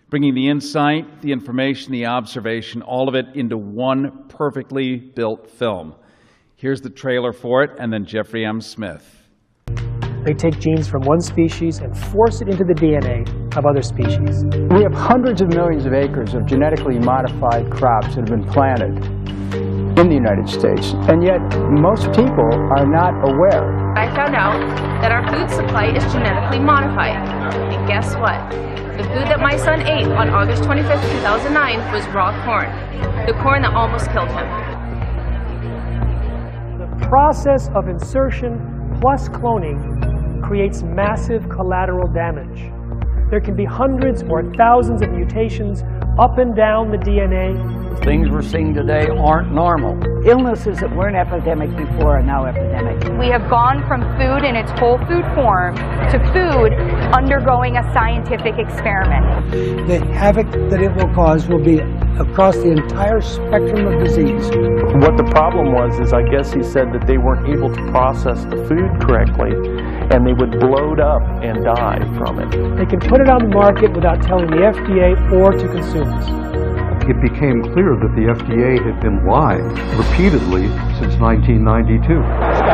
bringing the insight, the information, the observation, all of it into one perfectly built film. Here's the trailer for it, and then Jeffrey M. Smith. They take genes from one species and force it into the DNA of other species. We have hundreds of millions of acres of genetically modified crops that have been planted in the United States, and yet most people are not aware. I found out that our food supply is genetically modified. And guess what? The food that my son ate on August 25th, 2009 was raw corn. The corn that almost killed him. The process of insertion plus cloning creates massive collateral damage. There can be hundreds or thousands of mutations up and down the DNA. Things we're seeing today aren't normal. Illnesses that weren't epidemic before are now epidemic. We have gone from food in its whole food form to food undergoing a scientific experiment. The havoc that it will cause will be across the entire spectrum of disease. What the problem was is I guess he said that they weren't able to process the food correctly and they would bloat up and die from it. They can put it on the market without telling the FDA or to consumers. It became clear that the FDA had been lying repeatedly since 1992.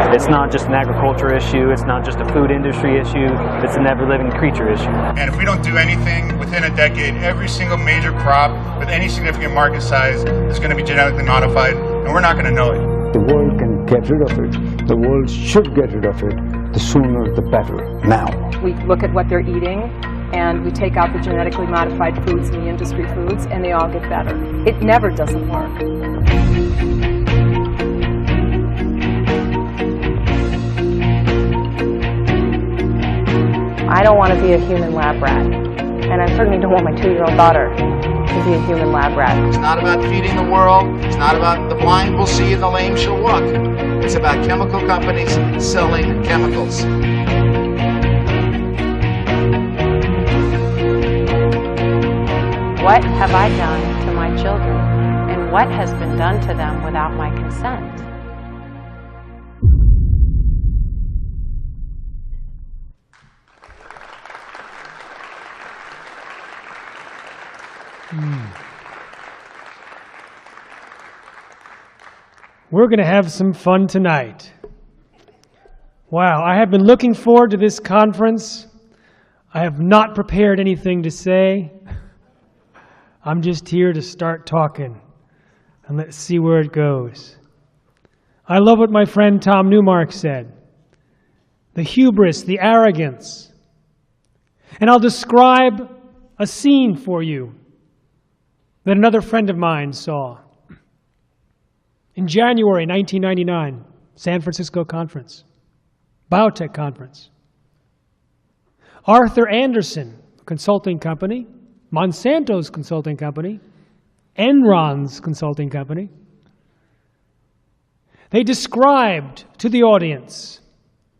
It's not just an agriculture issue, it's not just a food industry issue, it's an ever-living creature issue. And if we don't do anything within a decade, every single major crop with any significant market size is going to be genetically modified, and we're not going to know it. The world can get rid of it. The world should get rid of it. The sooner the better, now. We look at what they're eating, and we take out the genetically modified foods and the industry foods, and they all get better. It never doesn't work. I don't want to be a human lab rat, and I certainly don't want my 2-year-old daughter to be a human lab rat. It's not about feeding the world. It's not about the blind will see and the lame shall walk. It's about chemical companies selling chemicals. What have I done to my children, and what has been done to them without my consent? We're going to have some fun tonight. Wow, I have been looking forward to this conference. I have not prepared anything to say. I'm just here to start talking, and let's see where it goes. I love what my friend Tom Newmark said. The hubris, the arrogance. And I'll describe a scene for you that another friend of mine saw. In January 1999, San Francisco conference, biotech conference. Arthur Andersen, consulting company, Monsanto's consulting company, Enron's consulting company. They described to the audience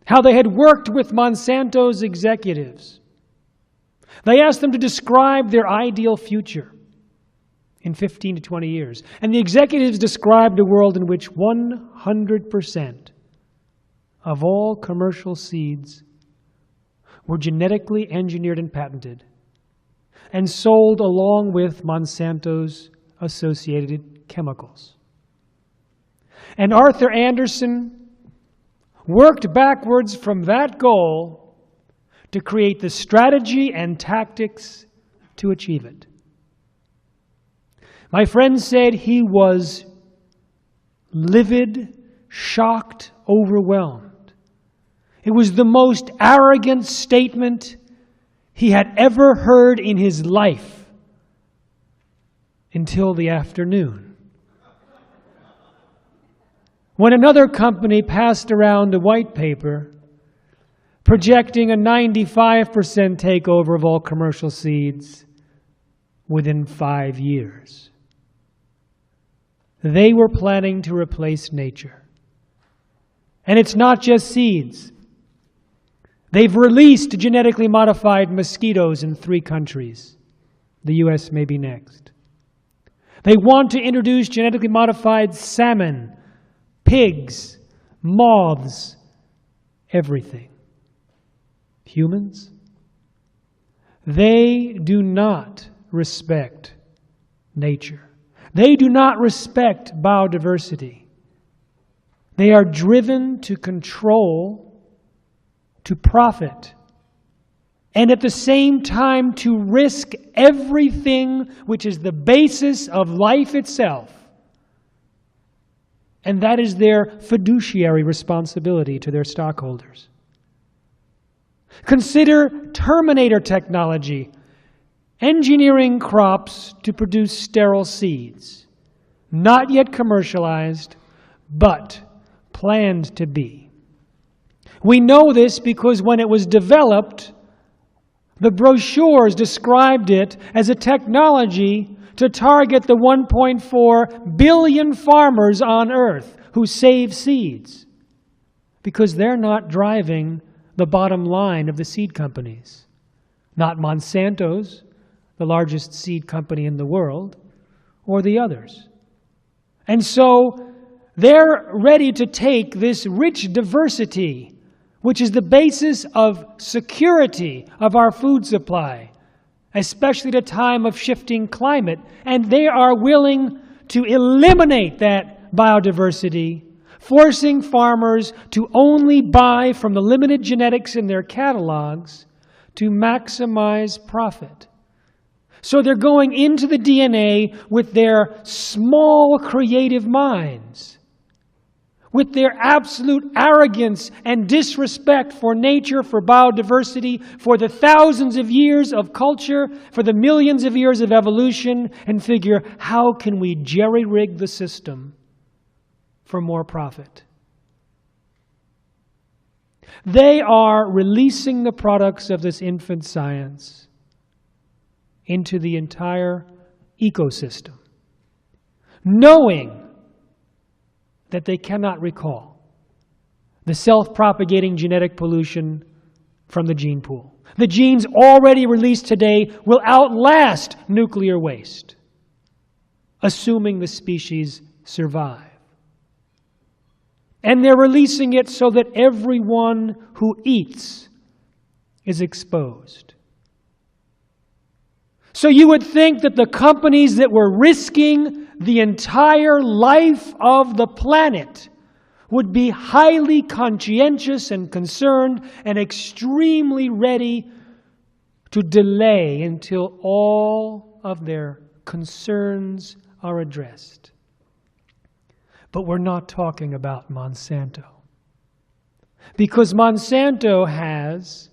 how they had worked with Monsanto's executives. They asked them to describe their ideal future in 15 to 20 years. And the executives described a world in which 100% of all commercial seeds were genetically engineered and patented and sold along with Monsanto's associated chemicals. And Arthur Andersen worked backwards from that goal to create the strategy and tactics to achieve it. My friend said he was livid, shocked, overwhelmed. It was the most arrogant statement he had ever heard in his life until the afternoon, when another company passed around a white paper projecting a 95% takeover of all commercial seeds within 5 years. They were planning to replace nature. And it's not just seeds. They've released genetically modified mosquitoes in 3 countries. The US may be next. They want to introduce genetically modified salmon, pigs, moths, everything. Humans? They do not respect nature. They do not respect biodiversity. They are driven to control, to profit, and at the same time to risk everything which is the basis of life itself. And that is their fiduciary responsibility to their stockholders. Consider Terminator technology, engineering crops to produce sterile seeds, not yet commercialized, but planned to be. We know this because when it was developed, the brochures described it as a technology to target the 1.4 billion farmers on Earth who save seeds, because they're not driving the bottom line of the seed companies. Not Monsanto's, the largest seed company in the world, or the others. And so they're ready to take this rich diversity, which is the basis of security of our food supply, especially at a time of shifting climate, and they are willing to eliminate that biodiversity, forcing farmers to only buy from the limited genetics in their catalogs to maximize profit. So they're going into the DNA with their small creative minds, with their absolute arrogance and disrespect for nature, for biodiversity, for the thousands of years of culture, for the millions of years of evolution, and figure, how can we jerry-rig the system for more profit? They are releasing the products of this infant science into the entire ecosystem, knowing that they cannot recall the self-propagating genetic pollution from the gene pool. The genes already released today will outlast nuclear waste, assuming the species survive. And they're releasing it so that everyone who eats is exposed. So you would think that the companies that were risking the entire life of the planet would be highly conscientious and concerned and extremely ready to delay until all of their concerns are addressed. But we're not talking about Monsanto. Because Monsanto has,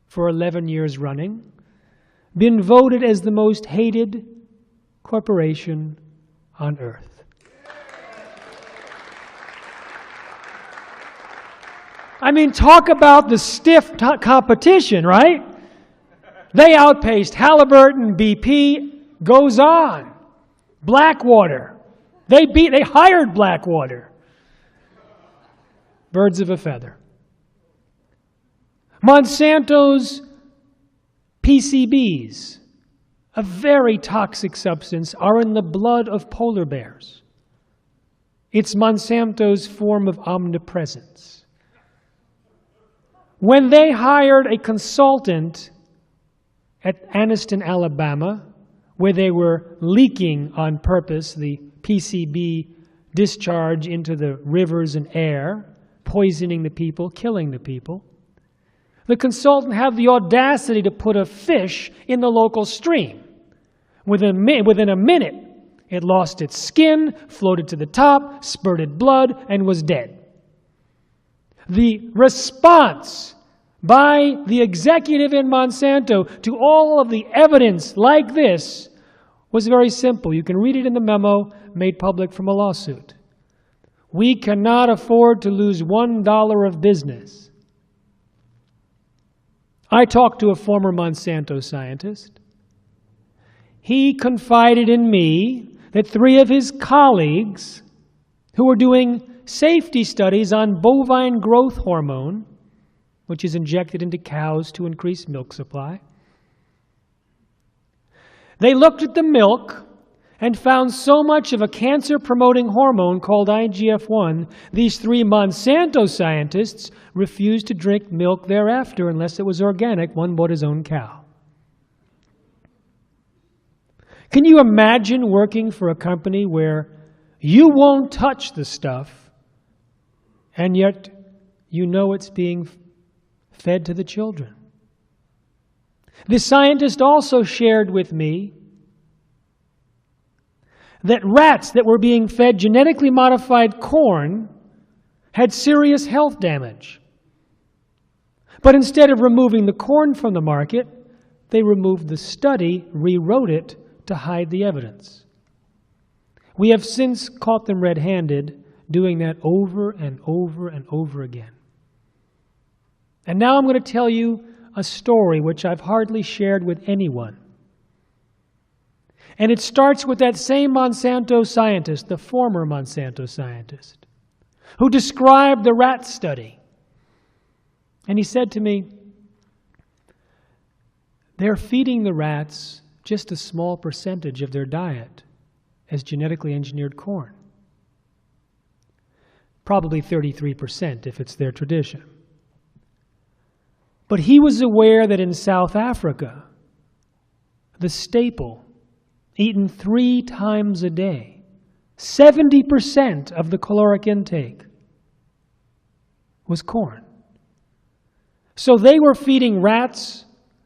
for 11 years running, been voted as the most hated corporation on Earth. I mean, talk about the stiff competition, right? They outpaced Halliburton, BP, goes on. Blackwater. They hired Blackwater. Birds of a feather. Monsanto's PCBs, a very toxic substance, are in the blood of polar bears. It's Monsanto's form of omnipresence. When they hired a consultant at Anniston, Alabama, where they were leaking on purpose the PCB discharge into the rivers and air, poisoning the people, killing the people, the consultant had the audacity to put a fish in the local stream. Within a minute, it lost its skin, floated to the top, spurted blood, and was dead. The response by the executive in Monsanto to all of the evidence like this was very simple. You can read it in the memo made public from a lawsuit. We cannot afford to lose $1 of business. I talked to a former Monsanto scientist. He confided in me that 3 of his colleagues who were doing safety studies on bovine growth hormone, which is injected into cows to increase milk supply, they looked at the milk and found so much of a cancer-promoting hormone called IGF-1, these 3 Monsanto scientists refused to drink milk thereafter unless it was organic. One bought his own cow. Can you imagine working for a company where you won't touch the stuff, and yet you know it's being fed to the children? This scientist also shared with me that rats that were being fed genetically modified corn had serious health damage. But instead of removing the corn from the market, they removed the study, rewrote it to hide the evidence. We have since caught them red-handed doing that over and over and over again. And now I'm going to tell you a story which I've hardly shared with anyone. And it starts with that same Monsanto scientist, the former Monsanto scientist, who described the rat study. And he said to me, they're feeding the rats just a small percentage of their diet as genetically engineered corn. Probably 33% if it's their tradition. But he was aware that in South Africa, the staple, eaten 3 times a day, 70% of the caloric intake was corn. So they were feeding rats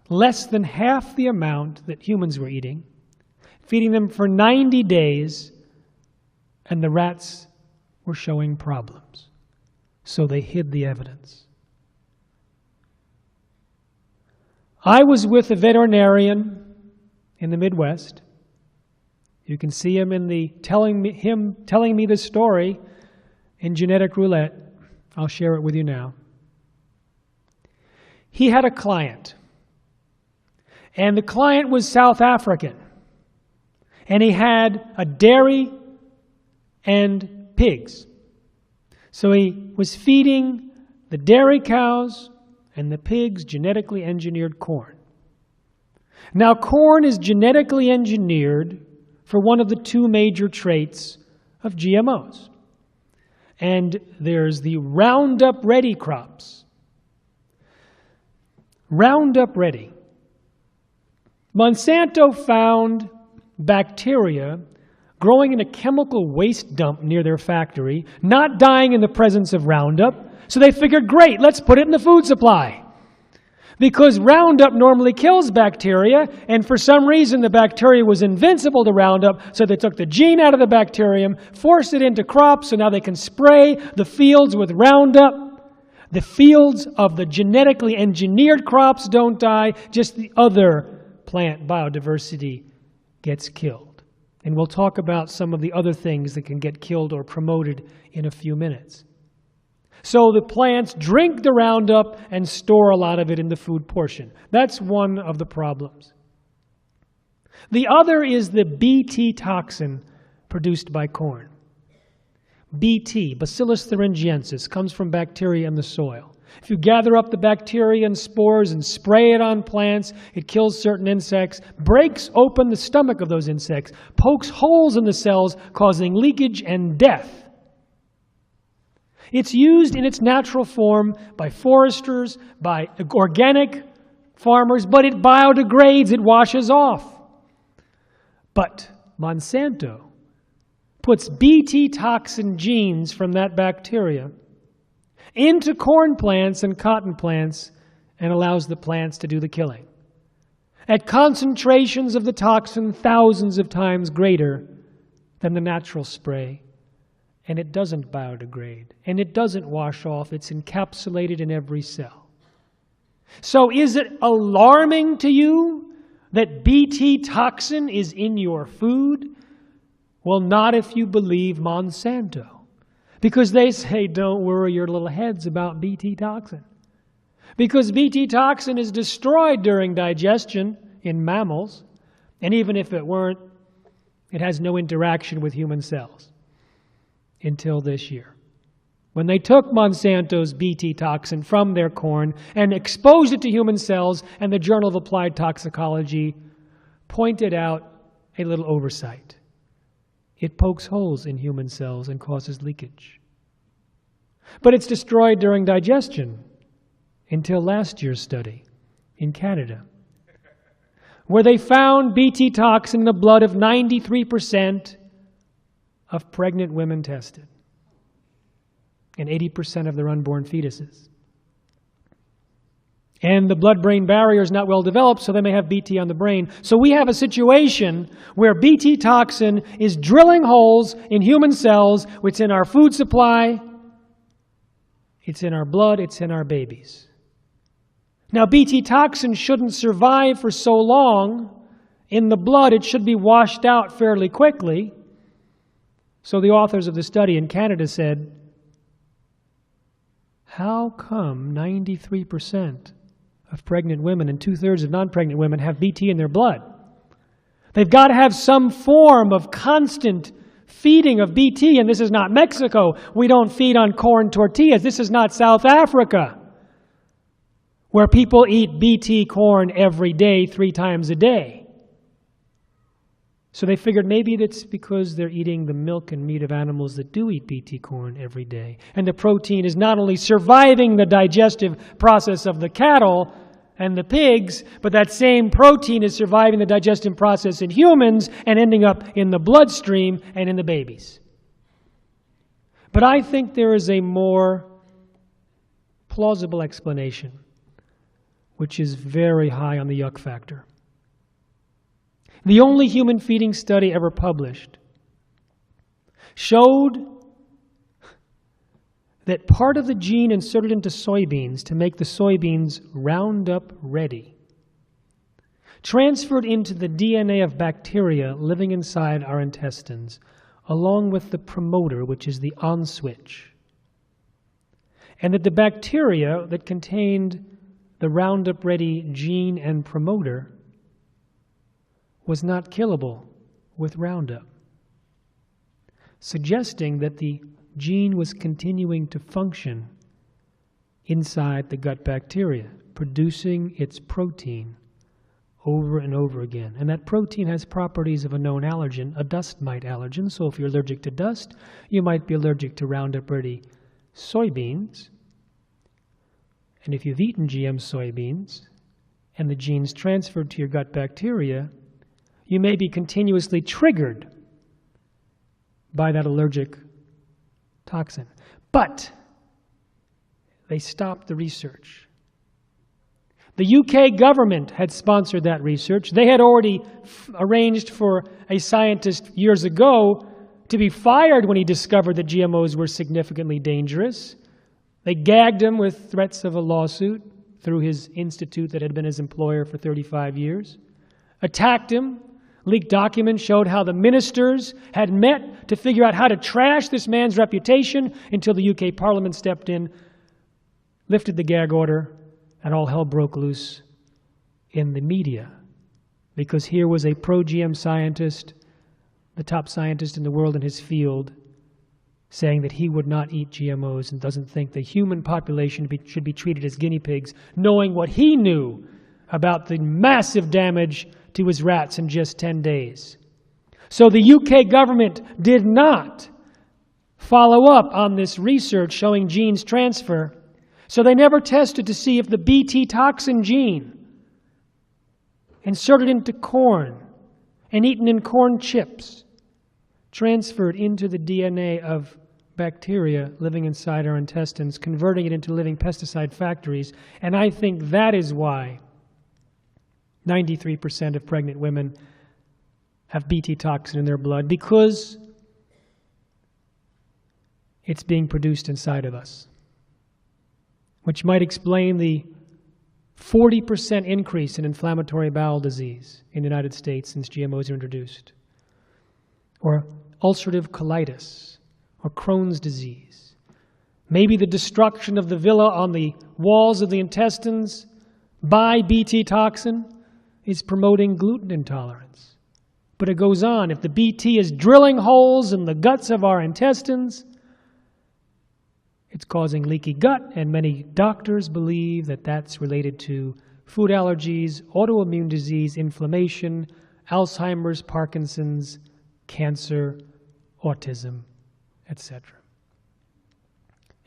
less than half the amount that humans were eating, feeding them for 90 days, and the rats were showing problems. So they hid the evidence. I was with a veterinarian in the Midwest. You can see him in the telling me this story in Genetic Roulette. I'll share it with you now. He had a client, and the client was South African, and he had a dairy and pigs. So he was feeding the dairy cows and the pigs genetically engineered corn. Now, corn is genetically engineered for one of the 2 major traits of GMOs. And there's the Roundup Ready crops. Roundup Ready. Monsanto found bacteria growing in a chemical waste dump near their factory, not dying in the presence of Roundup. So they figured, great, let's put it in the food supply. Because Roundup normally kills bacteria, and for some reason the bacteria was invincible to Roundup, so they took the gene out of the bacterium, forced it into crops, so now they can spray the fields with Roundup. The fields of the genetically engineered crops don't die, just the other plant biodiversity gets killed. And we'll talk about some of the other things that can get killed or promoted in a few minutes. So the plants drink the Roundup and store a lot of it in the food portion. That's one of the problems. The other is the Bt toxin produced by corn. Bt, Bacillus thuringiensis, comes from bacteria in the soil. If you gather up the bacteria and spores and spray it on plants, it kills certain insects, breaks open the stomach of those insects, pokes holes in the cells, causing leakage and death. It's used in its natural form by foresters, by organic farmers, but it biodegrades, it washes off. But Monsanto puts Bt toxin genes from that bacteria into corn plants and cotton plants and allows the plants to do the killing. At concentrations of the toxin thousands of times greater than the natural spray. And it doesn't biodegrade, and it doesn't wash off. It's encapsulated in every cell. So is it alarming to you that Bt toxin is in your food? Well, not if you believe Monsanto, because they say, don't worry your little heads about Bt toxin. Because Bt toxin is destroyed during digestion in mammals, and even if it weren't, it has no interaction with human cells. Until this year, when they took Monsanto's Bt toxin from their corn and exposed it to human cells, and the Journal of Applied Toxicology pointed out a little oversight. It pokes holes in human cells and causes leakage. But it's destroyed during digestion until last year's study in Canada, where they found Bt toxin in the blood of 93% of pregnant women tested and 80% of their unborn fetuses. And the blood-brain barrier is not well developed, so they may have Bt on the brain. So we have a situation where Bt toxin is drilling holes in human cells. It's in our food supply, it's in our blood, it's in our babies. Now, Bt toxin shouldn't survive for so long in the blood. It should be washed out fairly quickly. So the authors of the study in Canada said, how come 93% of pregnant women and 2/3 of non-pregnant women have Bt in their blood? They've got to have some form of constant feeding of Bt, and this is not Mexico. We don't feed on corn tortillas. This is not South Africa, where people eat Bt corn every day, 3 times a day. So they figured maybe that's because they're eating the milk and meat of animals that do eat Bt corn every day. And the protein is not only surviving the digestive process of the cattle and the pigs, but that same protein is surviving the digestive process in humans and ending up in the bloodstream and in the babies. But I think there is a more plausible explanation, which is very high on the yuck factor. The only human feeding study ever published showed that part of the gene inserted into soybeans to make the soybeans Roundup ready transferred into the DNA of bacteria living inside our intestines, along with the promoter, which is the on switch. And that the bacteria that contained the Roundup ready gene and promoter was not killable with Roundup, suggesting that the gene was continuing to function inside the gut bacteria, producing its protein over and over again. And that protein has properties of a known allergen, a dust mite allergen. So if you're allergic to dust, you might be allergic to Roundup Ready soybeans. And if you've eaten GM soybeans and the genes transferred to your gut bacteria, you may be continuously triggered by that allergic toxin. But they stopped the research. The UK government had sponsored that research. They had already arranged for a scientist years ago to be fired when he discovered that GMOs were significantly dangerous. They gagged him with threats of a lawsuit through his institute that had been his employer for 35 years, attacked him. Leaked documents showed how the ministers had met to figure out how to trash this man's reputation until the UK Parliament stepped in, lifted the gag order, and all hell broke loose in the media. Because here was a pro-GM scientist, the top scientist in the world in his field, saying that he would not eat GMOs and doesn't think the human population should be treated as guinea pigs, knowing what he knew about the massive damage to his rats in just 10 days. So the UK government did not follow up on this research showing genes transfer. So they never tested to see if the Bt toxin gene inserted into corn and eaten in corn chips transferred into the DNA of bacteria living inside our intestines, converting it into living pesticide factories. And I think that is why 93% of pregnant women have Bt toxin in their blood, because it's being produced inside of us, which might explain the 40% increase in inflammatory bowel disease in the United States since GMOs were introduced, or ulcerative colitis, or Crohn's disease. Maybe the destruction of the villi on the walls of the intestines by Bt toxin is promoting gluten intolerance. But it goes on. If the Bt is drilling holes in the guts of our intestines, it's causing leaky gut, and many doctors believe that that's related to food allergies, autoimmune disease, inflammation, Alzheimer's, Parkinson's, cancer, autism, etc.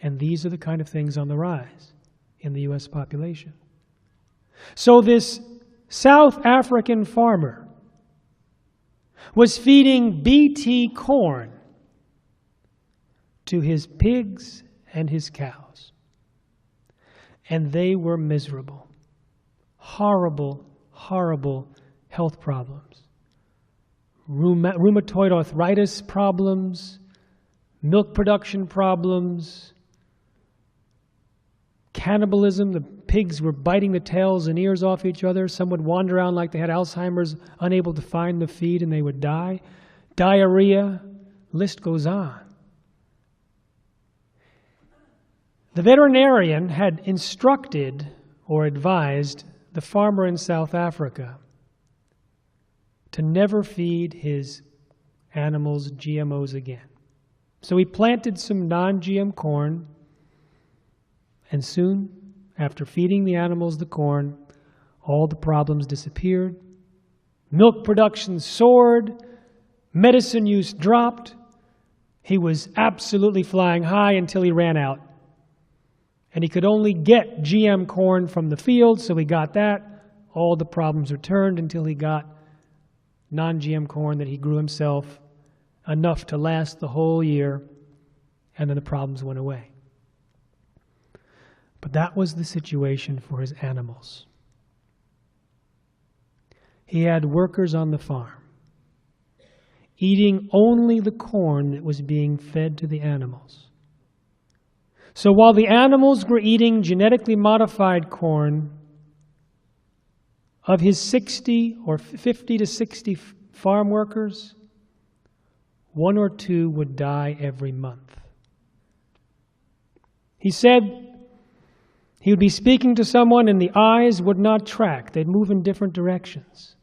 And these are the kind of things on the rise in the U.S. population. So this South African farmer was feeding BT corn to his pigs and his cows. And they were miserable. Horrible, horrible health problems. Rheumatoid arthritis problems, milk production problems, cannibalism. The pigs were biting the tails and ears off each other. Some would wander around like they had Alzheimer's, unable to find the feed, and they would die. Diarrhea, list goes on. The veterinarian had instructed or advised the farmer in South Africa to never feed his animals GMOs again. So he planted some non-GM corn, and soon, after feeding the animals the corn, all the problems disappeared. Milk production soared, medicine use dropped. He was absolutely flying high until he ran out. And he could only get GM corn from the field, so he got that. All the problems returned until he got non-GM corn that he grew himself, enough to last the whole year, and then the problems went away. But that was the situation for his animals. He had workers on the farm, eating only the corn that was being fed to the animals. So while the animals were eating genetically modified corn, of his 60 or 50 to 60 farm workers, 1 or 2 would die every month. He said he would be speaking to someone and the eyes would not track. They'd move in different directions.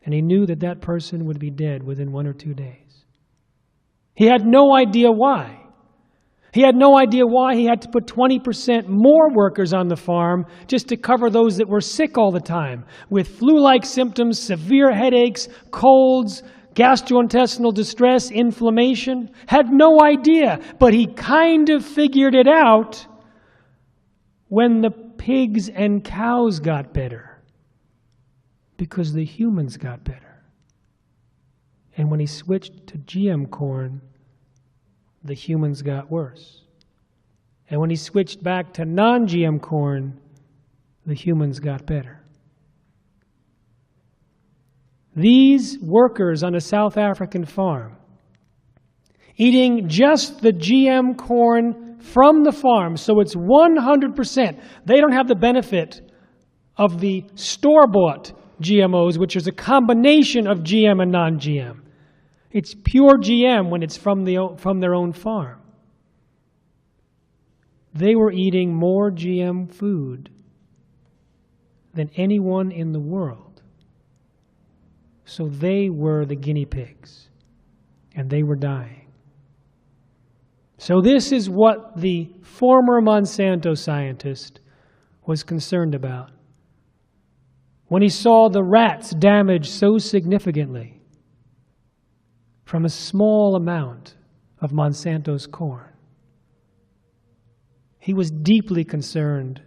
And he knew that that person would be dead within 1 or 2 days. He had no idea why. He had no idea why he had to put 20% more workers on the farm just to cover those that were sick all the time, with flu-like symptoms, severe headaches, colds, gastrointestinal distress, inflammation. Had no idea, but he kind of figured it out when the pigs and cows got better, because the humans got better. And when he switched to GM corn, the humans got worse. And when he switched back to non-GM corn, the humans got better. These workers on a South African farm, eating just the GM corn from the farm, so it's 100%. They don't have the benefit of the store-bought GMOs, which is a combination of GM and non-GM. It's pure GM when it's from their own farm. They were eating more GM food than anyone in the world. So they were the guinea pigs, and they were dying. So this is what the former Monsanto scientist was concerned about when he saw the rats damaged so significantly from a small amount of Monsanto's corn. He was deeply concerned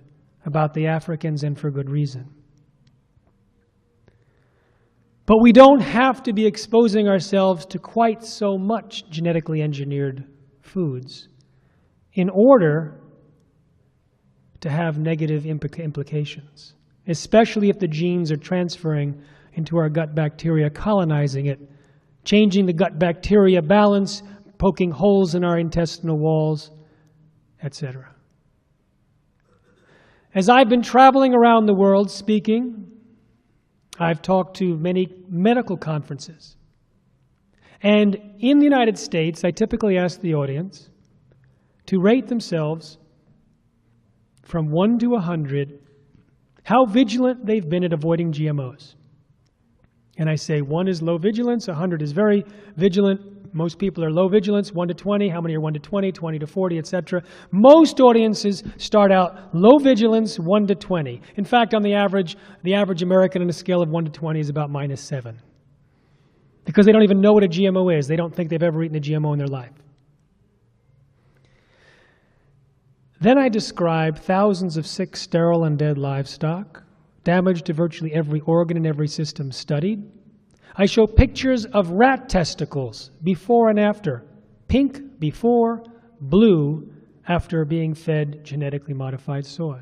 about the Africans, and for good reason. But we don't have to be exposing ourselves to quite so much genetically engineered foods in order to have negative implications, especially if the genes are transferring into our gut bacteria, colonizing it, changing the gut bacteria balance, poking holes in our intestinal walls, etc. As I've been traveling around the world speaking, I've talked to many medical conferences. And in the United States, I typically ask the audience to rate themselves from 1 to 100, how vigilant they've been at avoiding GMOs. And I say 1 is low vigilance, 100 is very vigilant. Most people are low vigilance, 1 to 20. How many are 1 to 20, 20 to 40, etc.? Most audiences start out low vigilance, 1 to 20. In fact, on the average American on a scale of 1 to 20 is about -7. Because they don't even know what a GMO is. They don't think they've ever eaten a GMO in their life. Then I describe thousands of sick, sterile, and dead livestock, damage to virtually every organ and every system studied. I show pictures of rat testicles before and after. Pink before, blue after being fed genetically modified soy.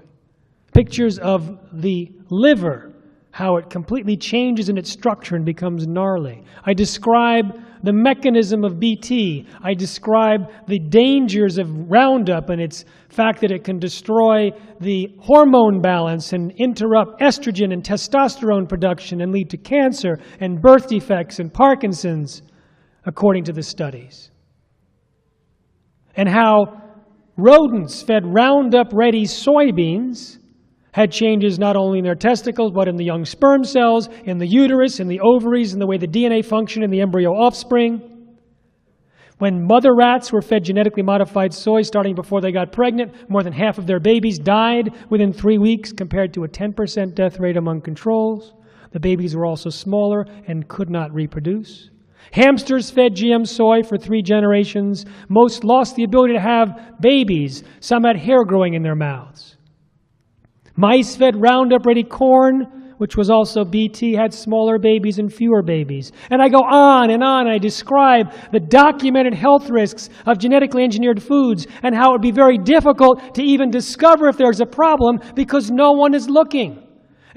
Pictures of the liver, how it completely changes in its structure and becomes gnarly. I describe the mechanism of BT. I describe the dangers of Roundup and its fact that it can destroy the hormone balance and interrupt estrogen and testosterone production and lead to cancer and birth defects and Parkinson's, according to the studies. And how rodents fed Roundup-ready soybeans had changes not only in their testicles, but in the young sperm cells, in the uterus, in the ovaries, in the way the DNA functioned in the embryo offspring. When mother rats were fed genetically modified soy starting before they got pregnant, more than half of their babies died within 3 weeks compared to a 10% death rate among controls. The babies were also smaller and could not reproduce. Hamsters fed GM soy for 3 generations. Most lost the ability to have babies. Some had hair growing in their mouths. Mice fed Roundup-ready corn, which was also BT, had smaller babies and fewer babies. And I go on and on. I describe the documented health risks of genetically engineered foods and how it would be very difficult to even discover if there's a problem because no one is looking.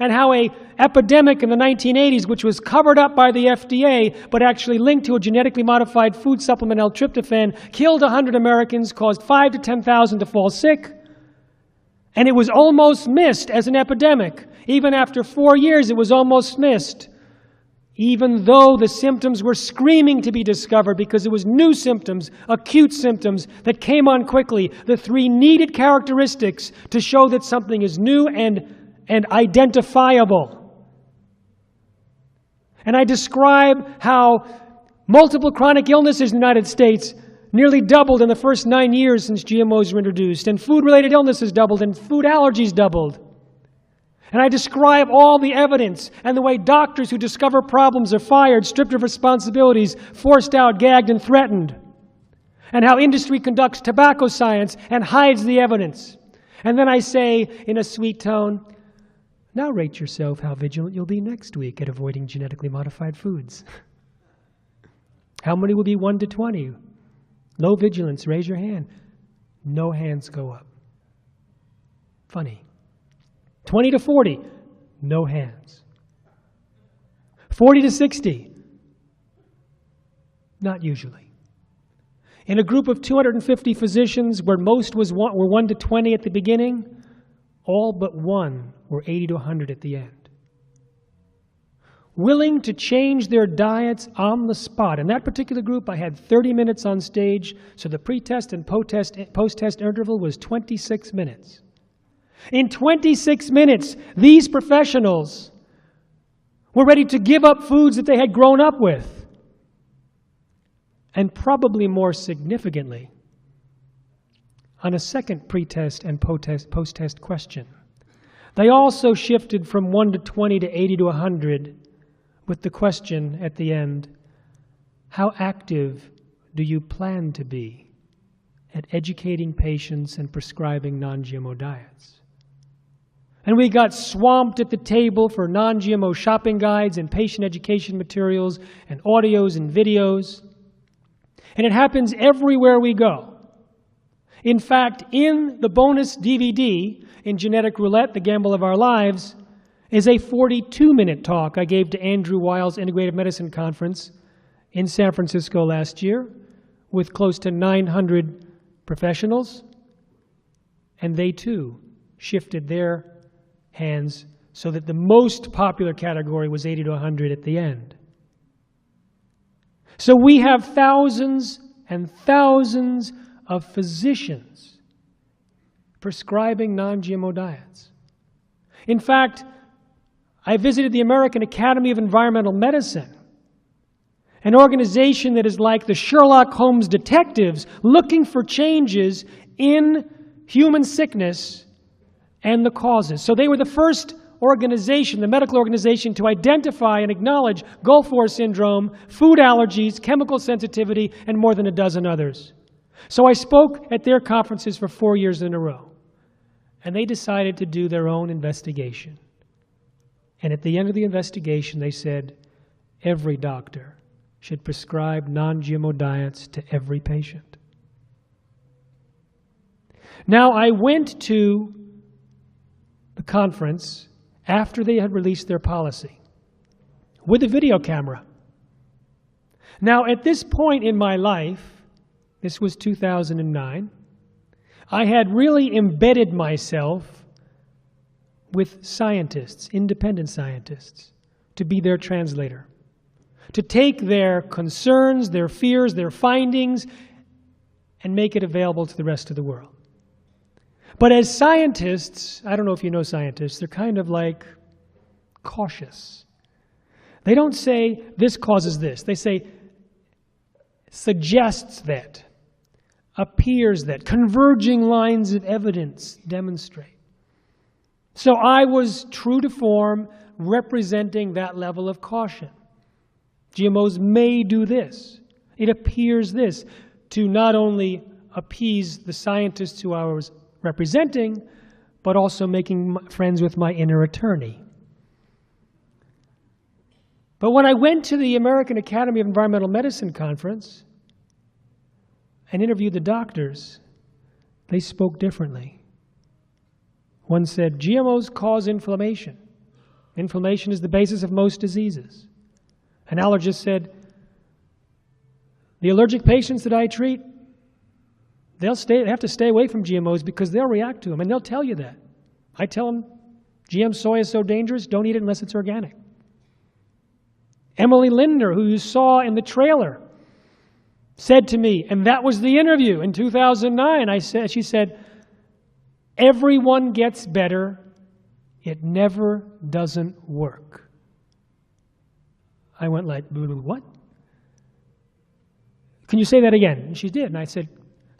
And how an epidemic in the 1980s, which was covered up by the FDA, but actually linked to a genetically modified food supplement, L-tryptophan, killed 100 Americans, caused 5,000 to 10,000 to fall sick. And it was almost missed as an epidemic. Even after 4 years, it was almost missed. Even though the symptoms were screaming to be discovered because it was new symptoms, acute symptoms that came on quickly. The 3 needed characteristics to show that something is new and identifiable. And I describe how multiple chronic illnesses in the United States nearly doubled in the first 9 years since GMOs were introduced, and food-related illnesses doubled, and food allergies doubled. And I describe all the evidence and the way doctors who discover problems are fired, stripped of responsibilities, forced out, gagged, and threatened. And how industry conducts tobacco science and hides the evidence. And then I say, in a sweet tone, now rate yourself how vigilant you'll be next week at avoiding genetically modified foods. How many will be 1 to 20? Low vigilance, raise your hand. No hands go up. Funny. 20 to 40, no hands. 40 to 60, not usually. In a group of 250 physicians where most were 1 to 20 at the beginning, all but 1 were 80 to 100 at the end. Willing to change their diets on the spot. In that particular group, I had 30 minutes on stage, so the pre-test and post-test interval was 26 minutes. In 26 minutes, these professionals were ready to give up foods that they had grown up with. And probably more significantly, on a second pre-test and post-test question, they also shifted from 1 to 20 to 80 to 100 with the question at the end, how active do you plan to be at educating patients and prescribing non-GMO diets? And we got swamped at the table for non-GMO shopping guides and patient education materials and audios and videos. And it happens everywhere we go. In fact, in the bonus DVD, in Genetic Roulette, The Gamble of Our Lives, is a 42-minute talk I gave to Andrew Weil's Integrative Medicine Conference in San Francisco last year with close to 900 professionals. And they, too, shifted their hands so that the most popular category was 80 to 100 at the end. So we have thousands and thousands of physicians prescribing non-GMO diets. In fact, I visited the American Academy of Environmental Medicine, an organization that is like the Sherlock Holmes detectives looking for changes in human sickness and the causes. So they were the first organization, the medical organization, to identify and acknowledge Gulf War syndrome, food allergies, chemical sensitivity, and more than a dozen others. So I spoke at their conferences for 4 years in a row, and they decided to do their own investigation. And at the end of the investigation, they said every doctor should prescribe non-GMO diets to every patient. Now, I went to the conference after they had released their policy with a video camera. Now, at this point in my life, this was 2009, I had really embedded myself with scientists, independent scientists, to be their translator, to take their concerns, their fears, their findings, and make it available to the rest of the world. But as scientists, I don't know if you know scientists, they're kind of like cautious. They don't say, this causes this. They say, suggests that, appears that, converging lines of evidence demonstrate. So I was true to form, representing that level of caution. GMOs may do this. It appears this, to not only appease the scientists who I was representing, but also making friends with my inner attorney. But when I went to the American Academy of Environmental Medicine conference and interviewed the doctors, they spoke differently. One said, GMOs cause inflammation. Inflammation is the basis of most diseases. An allergist said, the allergic patients that I treat, they have to stay away from GMOs because they'll react to them, and they'll tell you that. I tell them, GM soy is so dangerous, don't eat it unless it's organic. Emily Linder, who you saw in the trailer, said to me, and that was the interview in 2009, she said, everyone gets better, it never doesn't work. I went like, what? Can you say that again? And she did, and I said,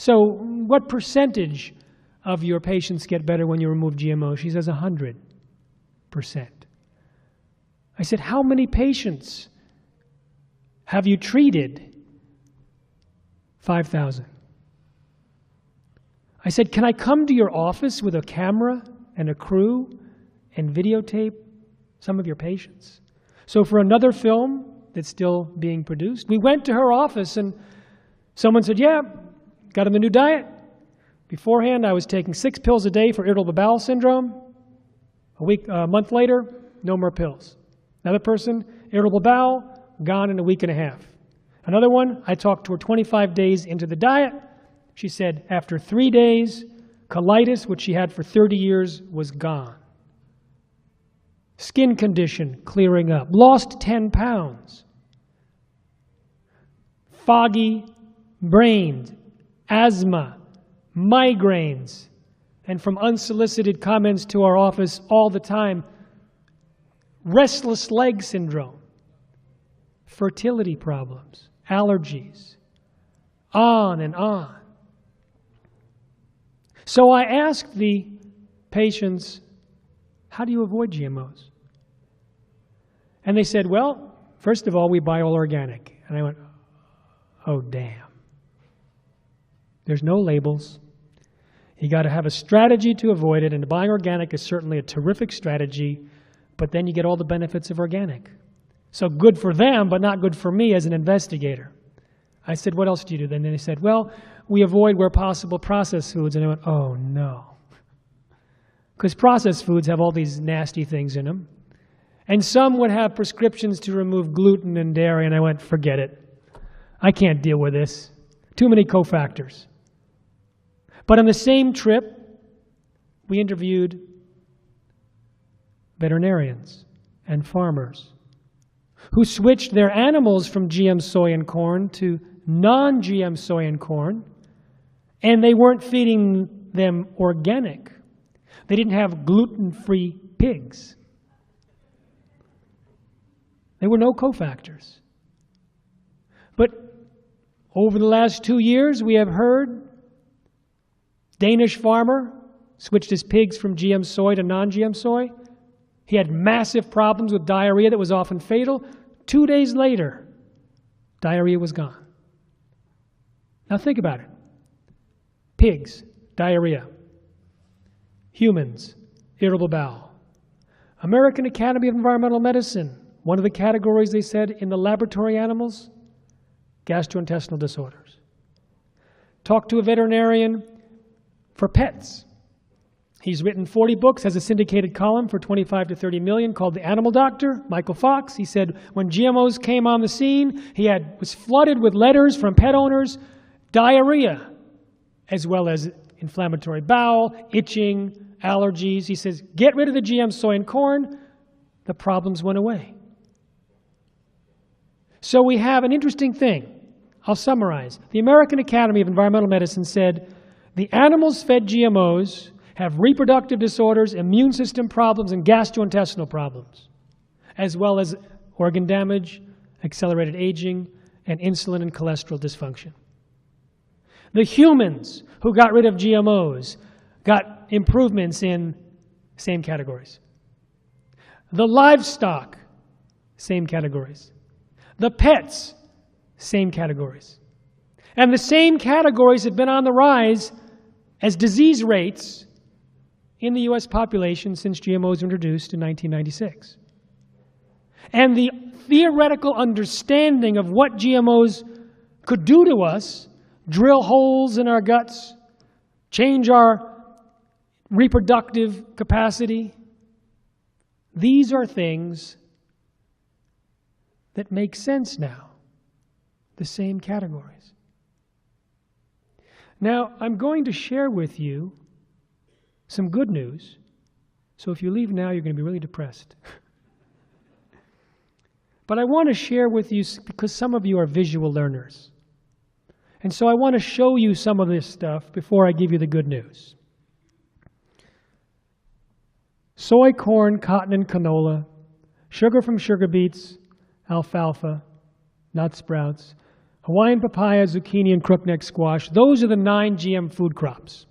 so what percentage of your patients get better when you remove GMO? She says 100%. I said, how many patients have you treated? 5,000. I said, can I come to your office with a camera and a crew and videotape some of your patients? So for another film that's still being produced, we went to her office and someone said, yeah, got him the new diet. Beforehand, I was taking 6 pills a day for irritable bowel syndrome. A month later, no more pills. Another person, irritable bowel, gone in a week and a half. Another one, I talked to her 25 days into the diet. She said after 3 days, colitis, which she had for 30 years, was gone. Skin condition clearing up. Lost 10 pounds. Foggy brains, asthma, migraines, and from unsolicited comments to our office all the time, restless leg syndrome, fertility problems, allergies, on and on. So I asked the patients, how do you avoid GMOs? And they said, well, first of all, we buy all organic. And I went, oh, damn. There's no labels. You got to have a strategy to avoid it, and buying organic is certainly a terrific strategy, but then you get all the benefits of organic. So good for them, but not good for me as an investigator. I said, what else do you do? Then they said, well, we avoid where possible processed foods. And I went, oh, no. Because processed foods have all these nasty things in them. And some would have prescriptions to remove gluten and dairy, and I went, forget it. I can't deal with this. Too many cofactors. But on the same trip, we interviewed veterinarians and farmers who switched their animals from GM soy and corn to non-GM soy and corn, and they weren't feeding them organic. They didn't have gluten-free pigs. There were no cofactors. But over the last 2 years, we have heard Danish farmer switched his pigs from GM soy to non-GM soy. He had massive problems with diarrhea that was often fatal. 2 days later, diarrhea was gone. Now think about it. Pigs, diarrhea. Humans, irritable bowel. American Academy of Environmental Medicine, one of the categories they said in the laboratory animals, gastrointestinal disorders. Talk to a veterinarian for pets. He's written 40 books, has a syndicated column for 25 to 30 million called The Animal Doctor, Michael Fox. He said when GMOs came on the scene, he was flooded with letters from pet owners, diarrhea, as well as inflammatory bowel, itching, allergies. He says, get rid of the GM soy and corn. The problems went away. So we have an interesting thing. I'll summarize. The American Academy of Environmental Medicine said the animals fed GMOs have reproductive disorders, immune system problems, and gastrointestinal problems, as well as organ damage, accelerated aging, and insulin and cholesterol dysfunction. The humans who got rid of GMOs got improvements in same categories. The livestock, same categories. The pets, same categories. And the same categories have been on the rise as disease rates in the US population since GMOs were introduced in 1996. And the theoretical understanding of what GMOs could do to us, drill holes in our guts, change our reproductive capacity, these are things that make sense now, the same categories. Now, I'm going to share with you some good news. So if you leave now, you're going to be really depressed. But I want to share with you, because some of you are visual learners. And so I want to show you some of this stuff before I give you the good news. Soy, corn, cotton, and canola, sugar from sugar beets, alfalfa, nut sprouts, Hawaiian papaya, zucchini, and crookneck squash. Those are the 9 GM food crops.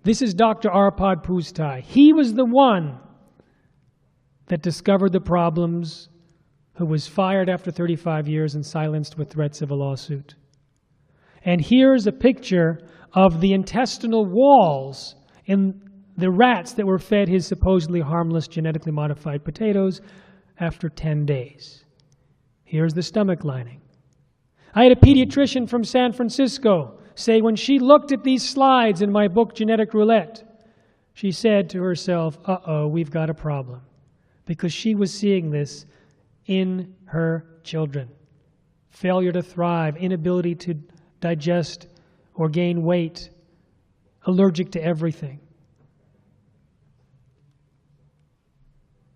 This is Dr. Arpad Pusztai. He was the one that discovered the problems, who was fired after 35 years and silenced with threats of a lawsuit. And here's a picture of the intestinal walls in the rats that were fed his supposedly harmless genetically modified potatoes after 10 days. Here's the stomach lining. I had a pediatrician from San Francisco say when she looked at these slides in my book, Genetic Roulette, she said to herself, uh-oh, we've got a problem. Because she was seeing this in her children. Failure to thrive, inability to digest or gain weight, allergic to everything.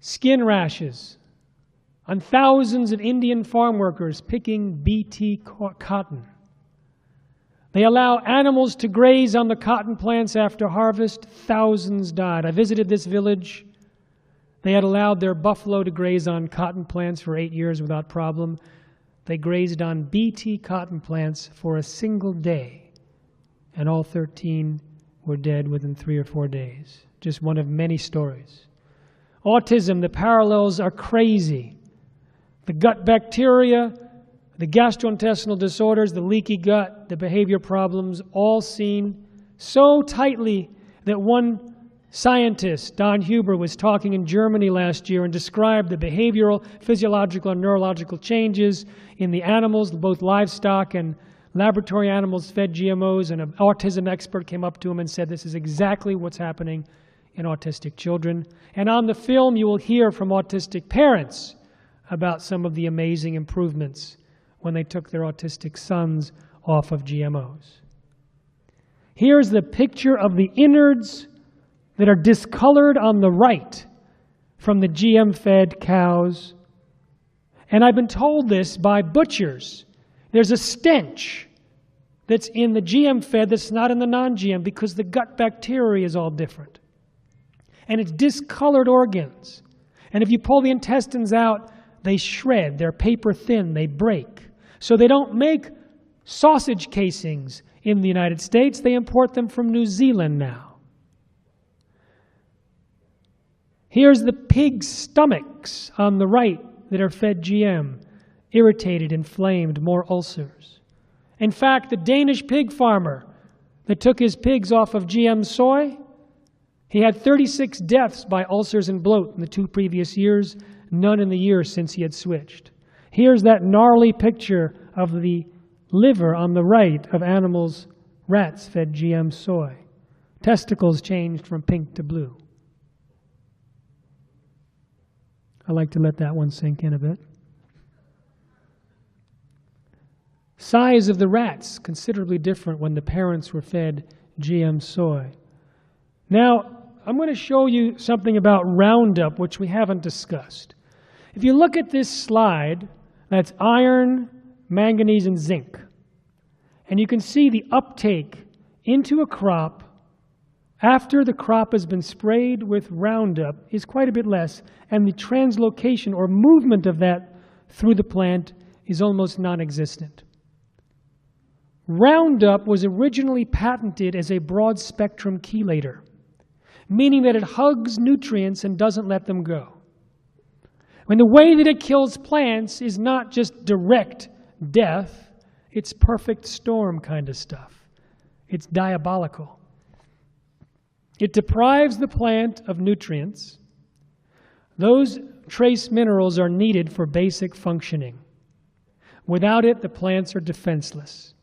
Skin rashes on thousands of Indian farm workers picking BT cotton. They allow animals to graze on the cotton plants after harvest. Thousands died. I visited this village. They had allowed their buffalo to graze on cotton plants for 8 years without problem. They grazed on BT cotton plants for a single day, and all 13 were dead within 3 or 4 days. Just one of many stories. Autism, the parallels are crazy. The gut bacteria, the gastrointestinal disorders, the leaky gut, the behavior problems, all seen so tightly that one scientist, Don Huber, was talking in Germany last year and described the behavioral, physiological, and neurological changes in the animals, both livestock and laboratory animals fed GMOs, and an autism expert came up to him and said, this is exactly what's happening in autistic children. And on the film, you will hear from autistic parents about some of the amazing improvements when they took their autistic sons off of GMOs. Here's the picture of the innards that are discolored on the right from the GM-fed cows. And I've been told this by butchers. There's a stench that's in the GM-fed that's not in the non-GM because the gut bacteria is all different. And it's discolored organs. And if you pull the intestines out, they shred, they're paper thin, they break. So they don't make sausage casings in the United States, they import them from New Zealand now. Here's the pig stomachs on the right that are fed GM, irritated, inflamed, more ulcers. In fact, the Danish pig farmer that took his pigs off of GM soy, He had 36 deaths by ulcers and bloat in the 2 previous years, none in the year since he had switched. Here's that gnarly picture of the liver on the right of animals, rats fed GM soy. Testicles changed from pink to blue. I like to let that one sink in a bit. Size of the rats, considerably different when the parents were fed GM soy. Now, I'm going to show you something about Roundup, which we haven't discussed. If you look at this slide, that's iron, manganese, and zinc. And you can see the uptake into a crop after the crop has been sprayed with Roundup is quite a bit less, and the translocation or movement of that through the plant is almost non-existent. Roundup was originally patented as a broad-spectrum chelator, meaning that it hugs nutrients and doesn't let them go. When the way that it kills plants is not just direct death, it's perfect storm kind of stuff. It's diabolical. It deprives the plant of nutrients. Those trace minerals are needed for basic functioning. Without it, the plants are defenseless.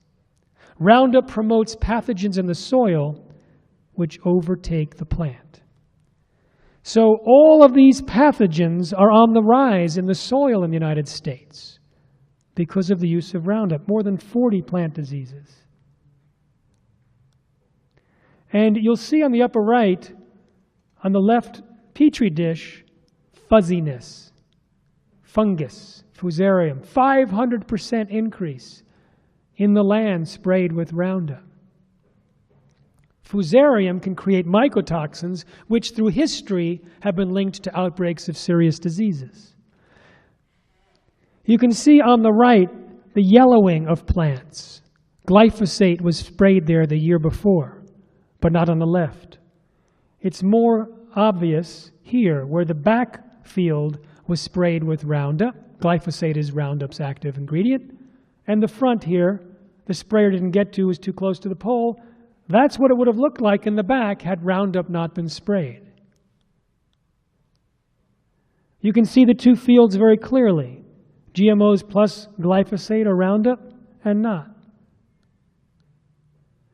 Roundup promotes pathogens in the soil which overtake the plant. So all of these pathogens are on the rise in the soil in the United States because of the use of Roundup, more than 40 plant diseases. And you'll see on the upper right, on the left petri dish, fuzziness, fungus, fusarium, 500% increase in the land sprayed with Roundup. Fusarium can create mycotoxins, which through history have been linked to outbreaks of serious diseases. You can see on the right the yellowing of plants. Glyphosate was sprayed there the year before, but not on the left. It's more obvious here, where the back field was sprayed with Roundup. Glyphosate is Roundup's active ingredient. And the front here, the sprayer didn't get to, was too close to the pole. That's what it would have looked like in the back had Roundup not been sprayed. You can see the two fields very clearly. GMOs plus glyphosate or Roundup and not.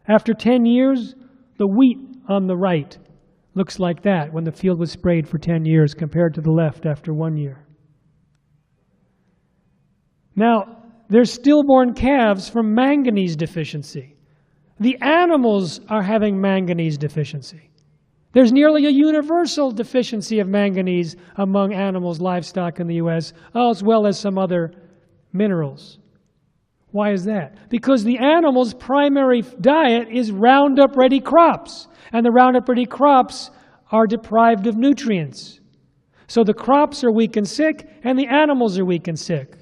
After 10 years, the wheat on the right looks like that when the field was sprayed for 10 years compared to the left after 1 year. Now, there's stillborn calves from manganese deficiency. The animals are having manganese deficiency. There's nearly a universal deficiency of manganese among animals, livestock in the U.S., as well as some other minerals. Why is that? Because the animals' primary diet is Roundup-ready crops, and the Roundup-ready crops are deprived of nutrients. So the crops are weak and sick, and the animals are weak and sick.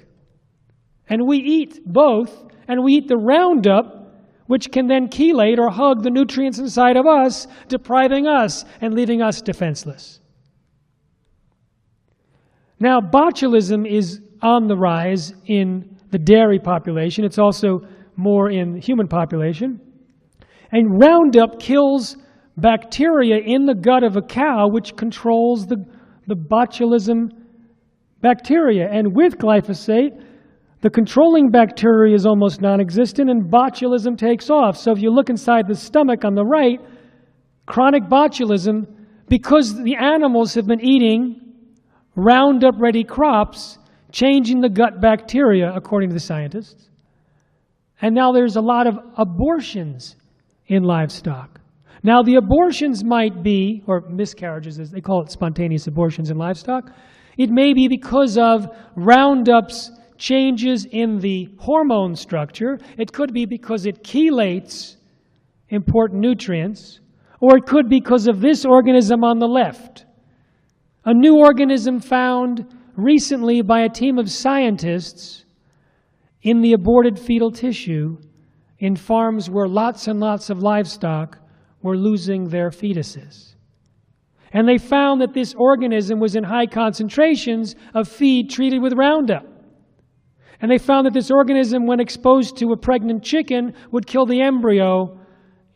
And we eat both, and we eat the Roundup, which can then chelate or hug the nutrients inside of us, depriving us and leaving us defenseless. Now, botulism is on the rise in the dairy population. It's also more in the human population. And Roundup kills bacteria in the gut of a cow, which controls the botulism bacteria. And with glyphosate, the controlling bacteria is almost non-existent and botulism takes off. So if you look inside the stomach on the right, chronic botulism, because the animals have been eating Roundup-ready crops, changing the gut bacteria, according to the scientists. And now there's a lot of abortions in livestock. Now the abortions might be, or miscarriages, as they call it, spontaneous abortions in livestock. It may be because of Roundup's changes in the hormone structure. It could be because it chelates important nutrients, or it could be because of this organism on the left. A new organism found recently by a team of scientists in the aborted fetal tissue in farms where lots and lots of livestock were losing their fetuses. And they found that this organism was in high concentrations of feed treated with Roundup. And they found that this organism, when exposed to a pregnant chicken, would kill the embryo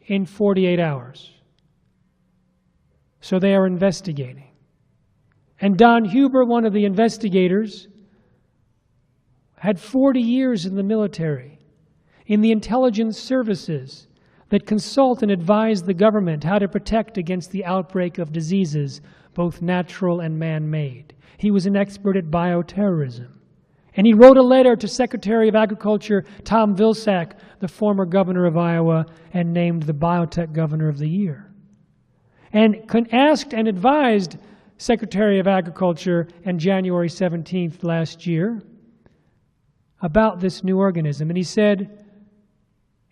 in 48 hours. So they are investigating. And Don Huber, one of the investigators, had 40 years in the military, in the intelligence services that consult and advise the government how to protect against the outbreak of diseases, both natural and man-made. He was an expert at bioterrorism. And he wrote a letter to Secretary of Agriculture Tom Vilsack, the former governor of Iowa, and named the Biotech Governor of the Year. And asked and advised Secretary of Agriculture on January 17th last year about this new organism. And he said,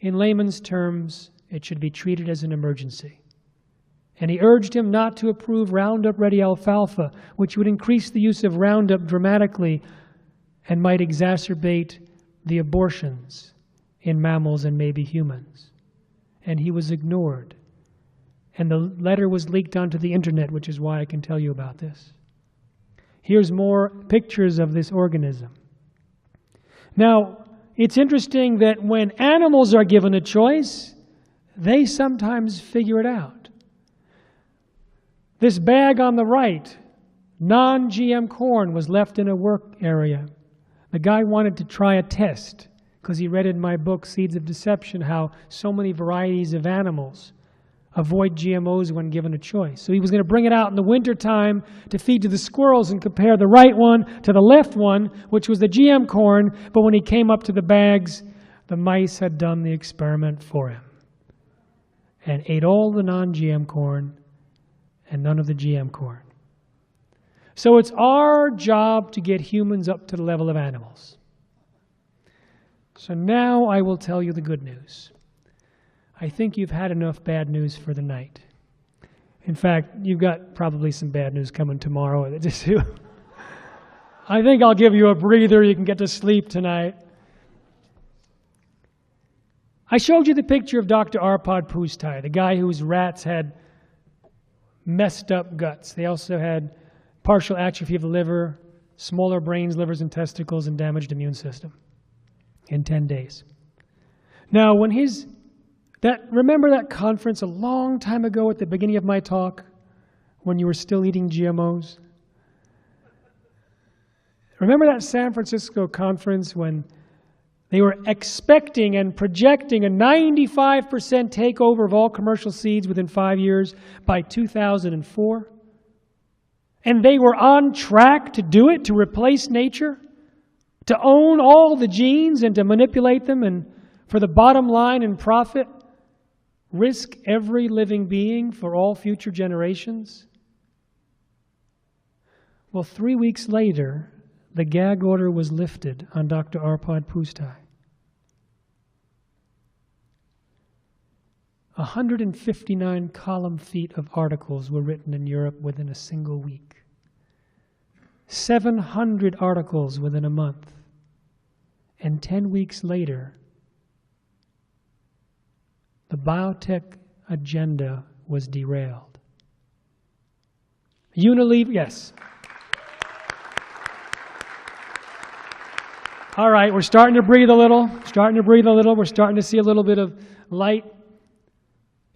in layman's terms, it should be treated as an emergency. And he urged him not to approve Roundup-Ready alfalfa, which would increase the use of Roundup dramatically and might exacerbate the abortions in mammals and maybe humans. And he was ignored. And the letter was leaked onto the internet, which is why I can tell you about this. Here's more pictures of this organism. Now, it's interesting that when animals are given a choice, they sometimes figure it out. This bag on the right, non-GM corn, was left in a work area. The guy wanted to try a test because he read in my book, Seeds of Deception, how so many varieties of animals avoid GMOs when given a choice. So he was going to bring it out in the wintertime to feed to the squirrels and compare the right one to the left one, which was the GM corn. But when he came up to the bags, the mice had done the experiment for him and ate all the non-GM corn and none of the GM corn. So it's our job to get humans up to the level of animals. So now I will tell you the good news. I think you've had enough bad news for the night. In fact, you've got probably some bad news coming tomorrow. I think I'll give you a breather. You can get to sleep tonight. I showed you the picture of Dr. Arpad Pusztai, the guy whose rats had messed up guts. They also had partial atrophy of the liver, smaller brains, livers, and testicles, and damaged immune system in 10 days. Now, when remember that conference a long time ago at the beginning of my talk when you were still eating GMOs? Remember that San Francisco conference when they were expecting and projecting a 95% takeover of all commercial seeds within 5 years by 2004? And they were on track to do it, to replace nature, to own all the genes and to manipulate them, and for the bottom line and profit, risk every living being for all future generations? Well, 3 weeks later, the gag order was lifted on Dr. Arpad Pusztai. 159 column feet of articles were written in Europe within a single week. 700 articles within a month. And 10 weeks later, the biotech agenda was derailed. Unilever, yes. All right, we're starting to breathe a little, We're starting to see a little bit of light.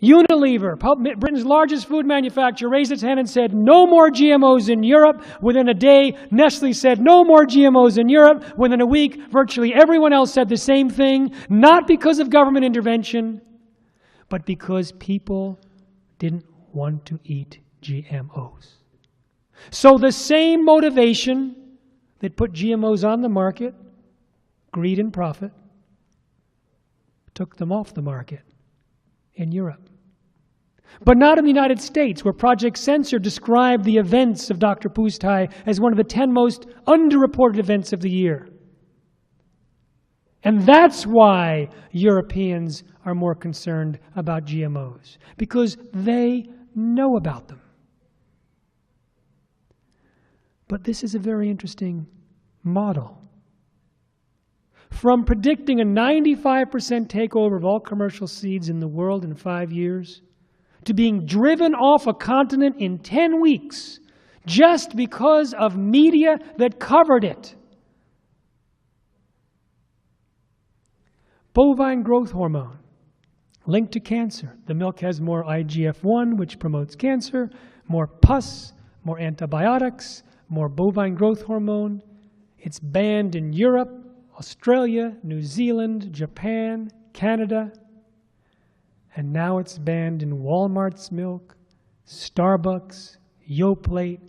Unilever, Britain's largest food manufacturer, raised its hand and said, no more GMOs in Europe. Within a day, Nestle said, no more GMOs in Europe. Within a week, virtually everyone else said the same thing, not because of government intervention, but because people didn't want to eat GMOs. So the same motivation that put GMOs on the market, greed and profit, took them off the market in Europe. But not in the United States, where Project Censor described the events of Dr. Pusztai as one of the 10 most underreported events of the year. And that's why Europeans are more concerned about GMOs, because they know about them. But this is a very interesting model. From predicting a 95% takeover of all commercial seeds in the world in 5 years, to being driven off a continent in 10 weeks, just because of media that covered it. Bovine growth hormone linked to cancer. The milk has more IGF-1, which promotes cancer, more pus, more antibiotics, more bovine growth hormone. It's banned in Europe, Australia, New Zealand, Japan, Canada, and now it's banned in Walmart's milk, Starbucks, Yoplait,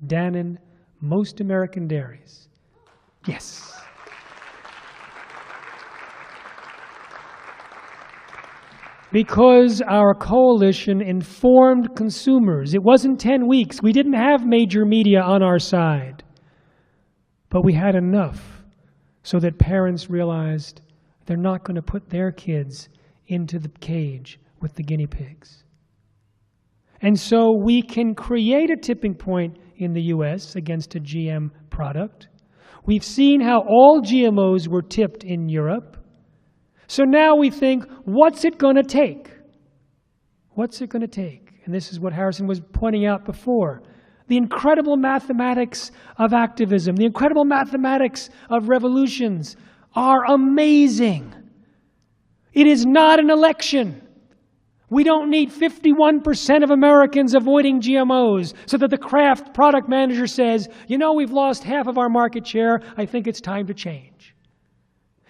Dannon, most American dairies. Yes. Because our coalition informed consumers. It wasn't 10 weeks. We didn't have major media on our side. But we had enough so that parents realized they're not going to put their kids into the cage with the guinea pigs. And so we can create a tipping point in the US against a GM product. We've seen how all GMOs were tipped in Europe. So now we think, what's it going to take? What's it going to take? And this is what Harrison was pointing out before. The incredible mathematics of activism, the incredible mathematics of revolutions are amazing. It is not an election. We don't need 51% of Americans avoiding GMOs so that the Kraft product manager says, you know, we've lost half of our market share. I think it's time to change.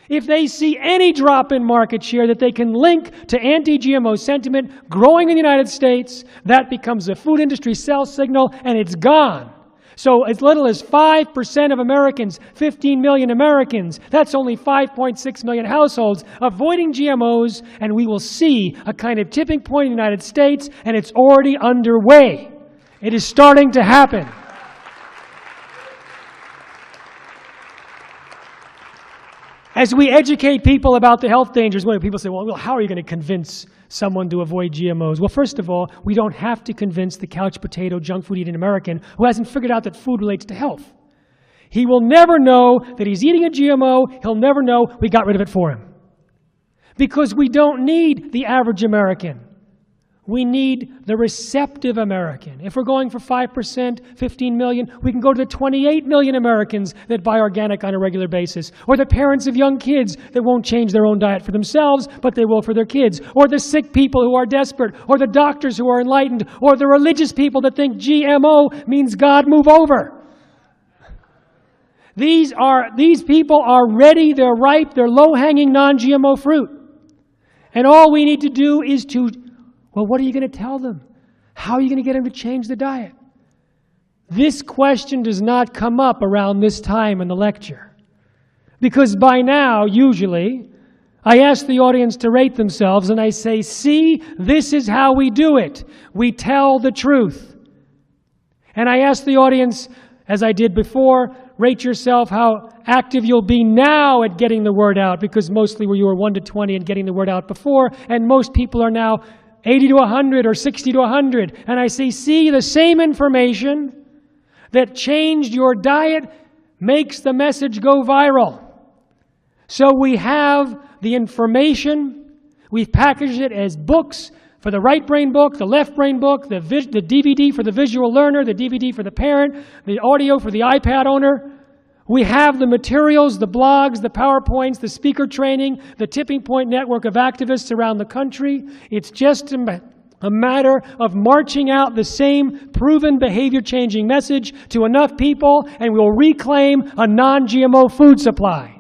If they see any drop in market share that they can link to anti-GMO sentiment growing in the United States, that becomes a food industry sell signal, and it's gone. So as little as 5% of Americans, 15 million Americans, that's only 5.6 million households avoiding GMOs, and we will see a kind of tipping point in the United States, and it's already underway. It is starting to happen. As we educate people about the health dangers, when people say, well, how are you going to convince someone to avoid GMOs? Well, first of all, we don't have to convince the couch potato, junk food eating American who hasn't figured out that food relates to health. He will never know that he's eating a GMO. He'll never know we got rid of it for him. Because we don't need the average American. We need the receptive American. If we're going for 5%, 15 million, we can go to the 28 million Americans that buy organic on a regular basis, or the parents of young kids that won't change their own diet for themselves, but they will for their kids, or the sick people who are desperate, or the doctors who are enlightened, or the religious people that think GMO means God move over. These people are ready, they're ripe, they're low-hanging non-GMO fruit. And all we need to do is to, well, what are you going to tell them? How are you going to get them to change the diet? This question does not come up around this time in the lecture. Because by now, usually, I ask the audience to rate themselves and I say, see, this is how we do it. We tell the truth. And I ask the audience, as I did before, rate yourself how active you'll be now at getting the word out, because mostly you were 1 to 20 and getting the word out before, and most people are now 80 to 100 or 60 to 100. And I say, see, the same information that changed your diet makes the message go viral. So we have the information, we've packaged it as books, for the right brain book, the left brain book, the DVD for the visual learner, the DVD for the parent, the audio for the iPad owner. We have the materials, the blogs, the PowerPoints, the speaker training, the tipping point network of activists around the country. It's just a matter of marching out the same proven behavior-changing message to enough people, and we'll reclaim a non-GMO food supply.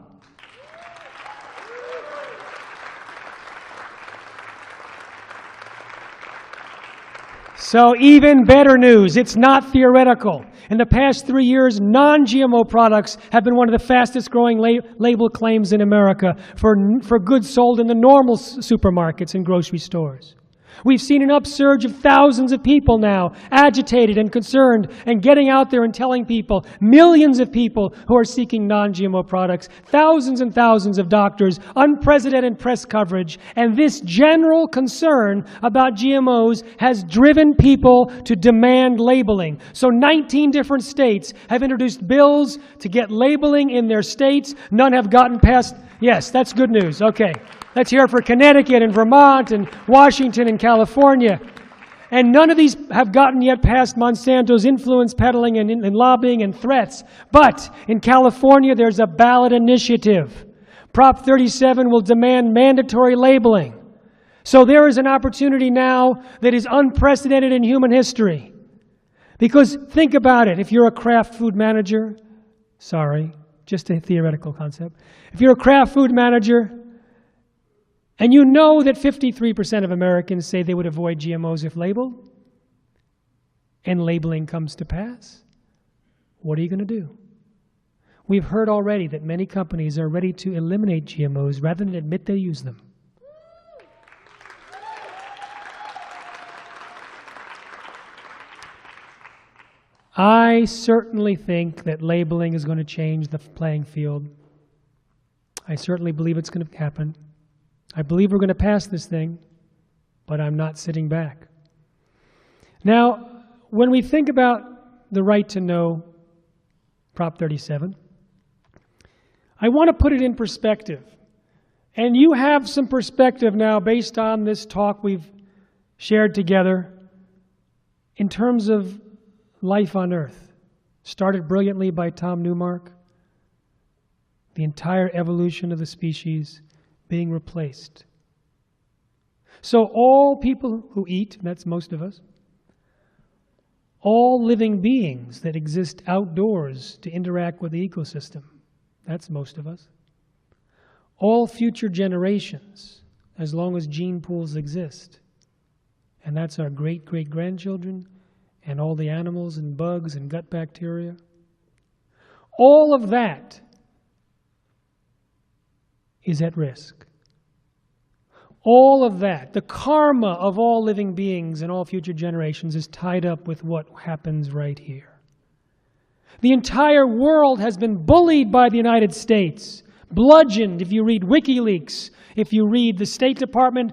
So even better news, it's not theoretical. In the past 3 years, non-GMO products have been one of the fastest growing label claims in America for goods sold in the normal supermarkets and grocery stores. We've seen an upsurge of thousands of people now, agitated and concerned, and getting out there and telling people, millions of people who are seeking non-GMO products, thousands and thousands of doctors, unprecedented press coverage, and this general concern about GMOs has driven people to demand labeling. So 19 different states have introduced bills to get labeling in their states. None have gotten past. Yes, that's good news. Okay. Let's hear it for Connecticut and Vermont and Washington and California. And none of these have gotten yet past Monsanto's influence peddling and lobbying and threats. But in California, there's a ballot initiative. Prop 37 will demand mandatory labeling. So there is an opportunity now that is unprecedented in human history. Because think about it, if you're a craft food manager, sorry, just a theoretical concept. If you're a craft food manager and you know that 53% of Americans say they would avoid GMOs if labeled, and labeling comes to pass, what are you going to do? We've heard already that many companies are ready to eliminate GMOs rather than admit they use them. I certainly think that labeling is going to change the playing field. I certainly believe it's going to happen. I believe we're going to pass this thing, but I'm not sitting back. Now, when we think about the right to know, Prop 37, I want to put it in perspective. And you have some perspective now based on this talk we've shared together in terms of life on Earth. Started brilliantly by Tom Newmark. The entire evolution of the species being replaced. So all people who eat, that's most of us, all living beings that exist outdoors to interact with the ecosystem, that's most of us. All future generations, as long as gene pools exist, and that's our great-great-grandchildren, and all the animals and bugs and gut bacteria. All of that is at risk. All of that, the karma of all living beings and all future generations is tied up with what happens right here. The entire world has been bullied by the United States, bludgeoned, if you read WikiLeaks, if you read the State Department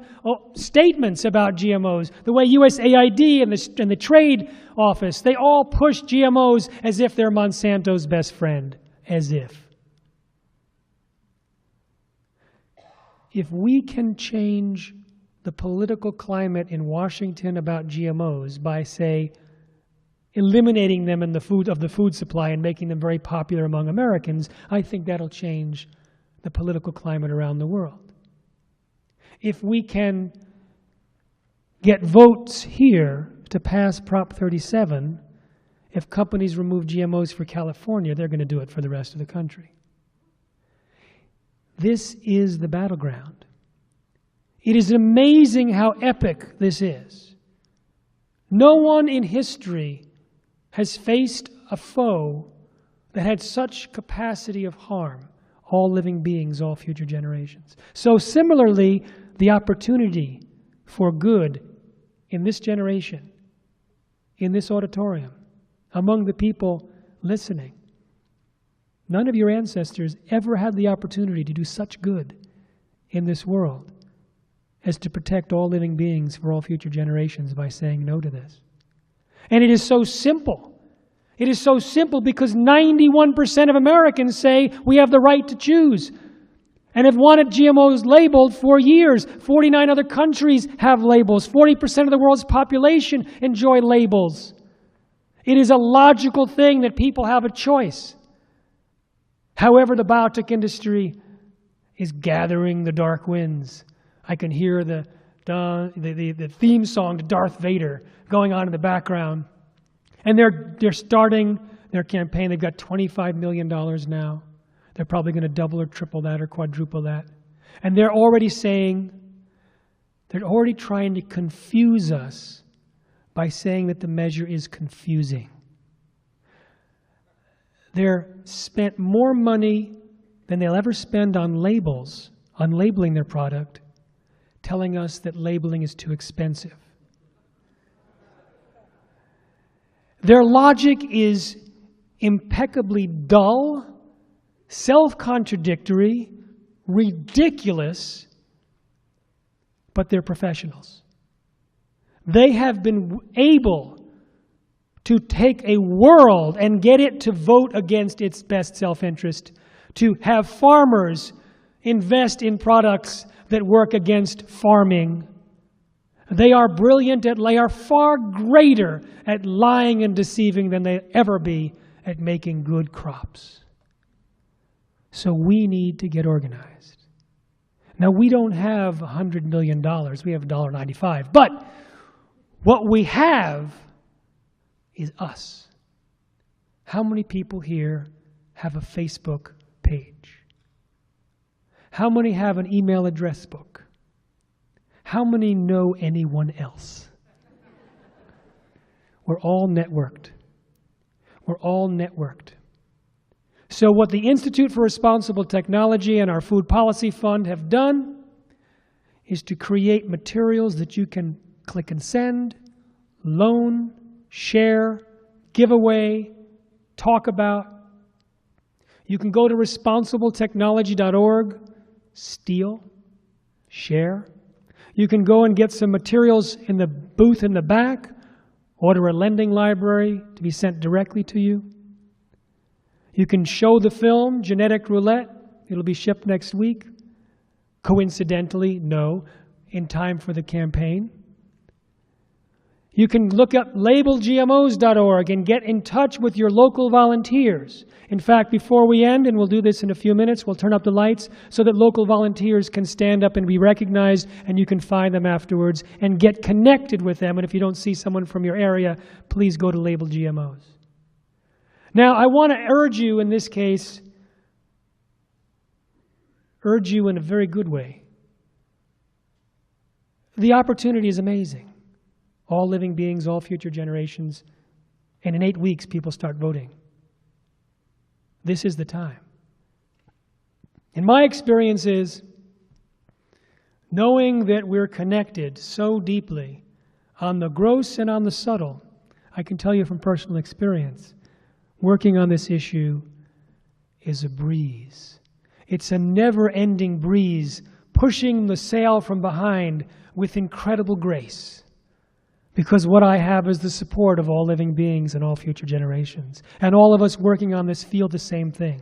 statements about GMOs, the way USAID and the Trade Office, they all push GMOs as if they're Monsanto's best friend, as if. If we can change the political climate in Washington about GMOs by, say, eliminating them in the food supply and making them very popular among Americans, I think that'll change the political climate around the world. If we can get votes here to pass Prop 37, if companies remove GMOs for California, they're going to do it for the rest of the country. This is the battleground. It is amazing how epic this is. No one in history has faced a foe that had such capacity of harm, all living beings, all future generations. So similarly, the opportunity for good in this generation, in this auditorium, among the people listening. None of your ancestors ever had the opportunity to do such good in this world as to protect all living beings for all future generations by saying no to this. And it is so simple. It is so simple because 91% of Americans say we have the right to choose and have wanted GMOs labeled for years. 49 other countries have labels. 40% of the world's population enjoy labels. It is a logical thing that people have a choice. However, the biotech industry is gathering the dark winds. I can hear the theme song to Darth Vader going on in the background. And they're starting their campaign. They've got $25 million now. They're probably going to double or triple that or quadruple that. And they're already saying, they're already trying to confuse us by saying that the measure is confusing. They're spent more money than they'll ever spend on labels, on labeling their product, telling us that labeling is too expensive. Their logic is impeccably dull, self-contradictory, ridiculous, but they're professionals. They have been able to take a world and get it to vote against its best self-interest, to have farmers invest in products that work against farming. They are brilliant they are far greater at lying and deceiving than they ever be at making good crops. So we need to get organized. Now, we don't have $100 million. We have $1.95. But what we have is us. How many people here have a Facebook page? How many have an email address book? How many know anyone else? We're all networked. We're all networked. So what the Institute for Responsible Technology and our Food Policy Fund have done is to create materials that you can click and send, loan, share, give away, talk about. You can go to responsibletechnology.org, steal, share. You can go and get some materials in the booth in the back, order a lending library to be sent directly to you. You can show the film, Genetic Roulette. It'll be shipped next week. Coincidentally, no, in time for the campaign. You can look up labelgmos.org and get in touch with your local volunteers. In fact, before we end, and we'll do this in a few minutes, we'll turn up the lights so that local volunteers can stand up and be recognized, and you can find them afterwards and get connected with them. And if you don't see someone from your area, please go to Label GMOs. Now, I want to urge you in this case, urge you in a very good way. The opportunity is amazing. All living beings, all future generations, and in 8 weeks people start voting. This is the time. And my experience is, knowing that we're connected so deeply on the gross and on the subtle, I can tell you from personal experience, working on this issue is a breeze. It's a never-ending breeze, pushing the sail from behind with incredible grace. Because what I have is the support of all living beings and all future generations. And all of us working on this feel the same thing.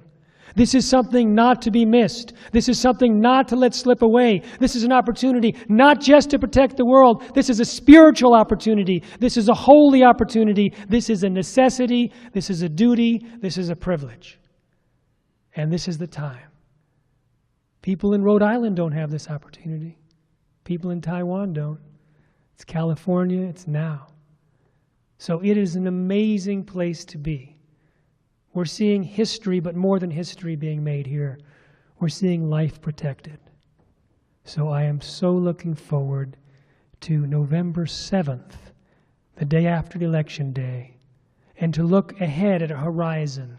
This is something not to be missed. This is something not to let slip away. This is an opportunity not just to protect the world. This is a spiritual opportunity. This is a holy opportunity. This is a necessity. This is a duty. This is a privilege. And this is the time. People in Rhode Island don't have this opportunity. People in Taiwan don't. It's California, it's now. So it is an amazing place to be. We're seeing history, but more than history being made here. We're seeing life protected. So I am so looking forward to November 7th, the day after the election day, and to look ahead at a horizon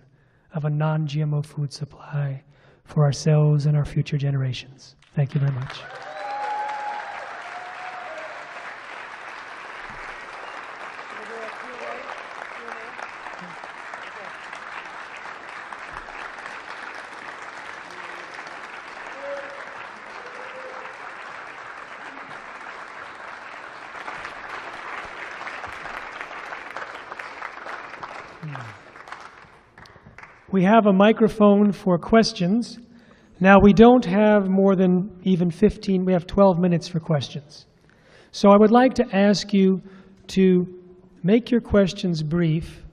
of a non-GMO food supply for ourselves and our future generations. Thank you very much. We have a microphone for questions. Now, we don't have more than even 15, we have 12 minutes for questions. So I would like to ask you to make your questions brief,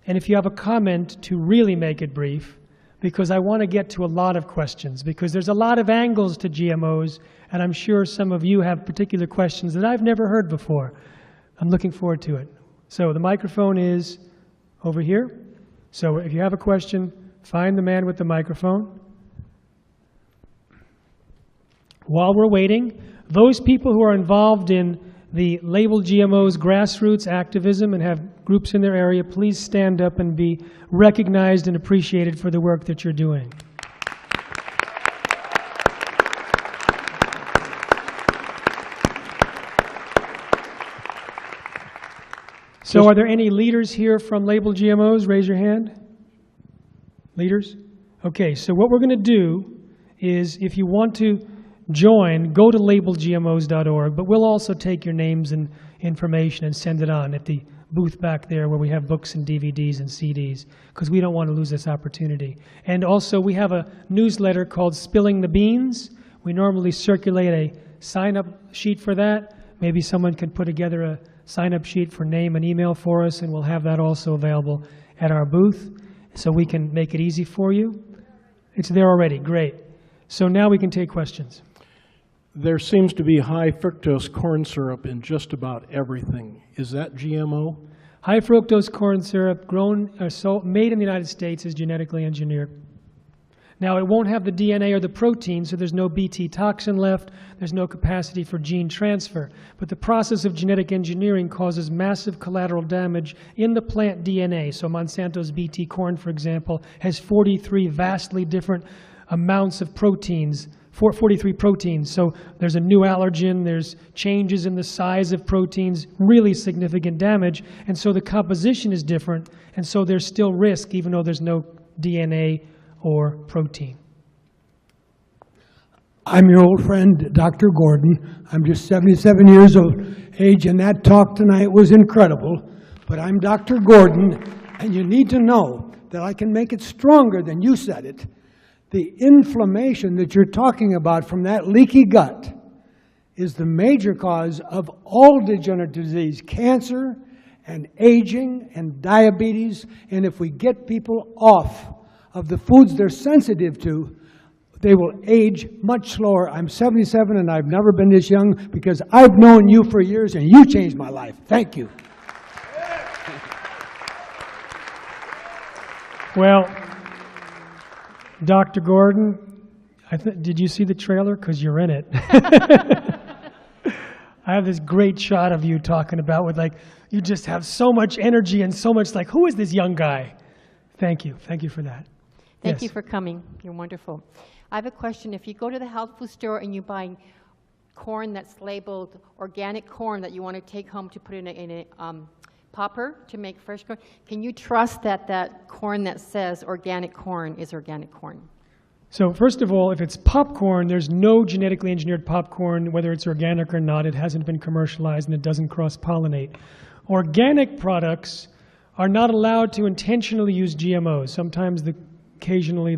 and if you have a comment, to really make it brief, because I want to get to a lot of questions, because there's a lot of angles to GMOs, and I'm sure some of you have particular questions that I've never heard before. I'm looking forward to it. So the microphone is over here. So if you have a question, find the man with the microphone. While we're waiting, those people who are involved in the Label GMOs grassroots activism and have groups in their area, please stand up and be recognized and appreciated for the work that you're doing. So are there any leaders here from Label GMOs? Raise your hand. Leaders? Okay, so what we're going to do is, if you want to join, go to labelgmos.org, but we'll also take your names and information and send it on at the booth back there where we have books and DVDs and CDs, because we don't want to lose this opportunity. And also, we have a newsletter called Spilling the Beans. We normally circulate a sign-up sheet for that. Maybe someone can put together a sign-up sheet for name and email for us, and we'll have that also available at our booth, so we can make it easy for you. It's there already, great. So now we can take questions. There seems to be high fructose corn syrup in just about everything. Is that GMO? High fructose corn syrup grown or made in the United States is genetically engineered. Now, it won't have the DNA or the protein, so there's no Bt toxin left. There's no capacity for gene transfer. But the process of genetic engineering causes massive collateral damage in the plant DNA. So Monsanto's Bt corn, for example, has 43 vastly different amounts of proteins, 43 proteins. So there's a new allergen, there's changes in the size of proteins, really significant damage. And so the composition is different, and so there's still risk even though there's no DNA or protein. I'm your old friend, Dr. Gordon. I'm just 77 years of age, and that talk tonight was incredible. But I'm Dr. Gordon, and you need to know that I can make it stronger than you said it. The inflammation that you're talking about from that leaky gut is the major cause of all degenerative disease, cancer and aging and diabetes. And if we get people off of the foods they're sensitive to, they will age much slower. I'm 77 and I've never been this young because I've known you for years and you changed my life. Thank you. Well, Dr. Gordon, did you see the trailer? Because you're in it. I have this great shot of you talking about with you just have so much energy and so much who is this young guy? Thank you. Thank you for that. Thank you for coming. You're wonderful. I have a question. If you go to the health food store and you buy corn that's labeled organic corn that you want to take home to put in a popper to make fresh corn, can you trust that that corn that says organic corn is organic corn? So first of all, if it's popcorn, there's no genetically engineered popcorn, whether it's organic or not. It hasn't been commercialized and it doesn't cross-pollinate. Organic products are not allowed to intentionally use GMOs. Sometimes occasionally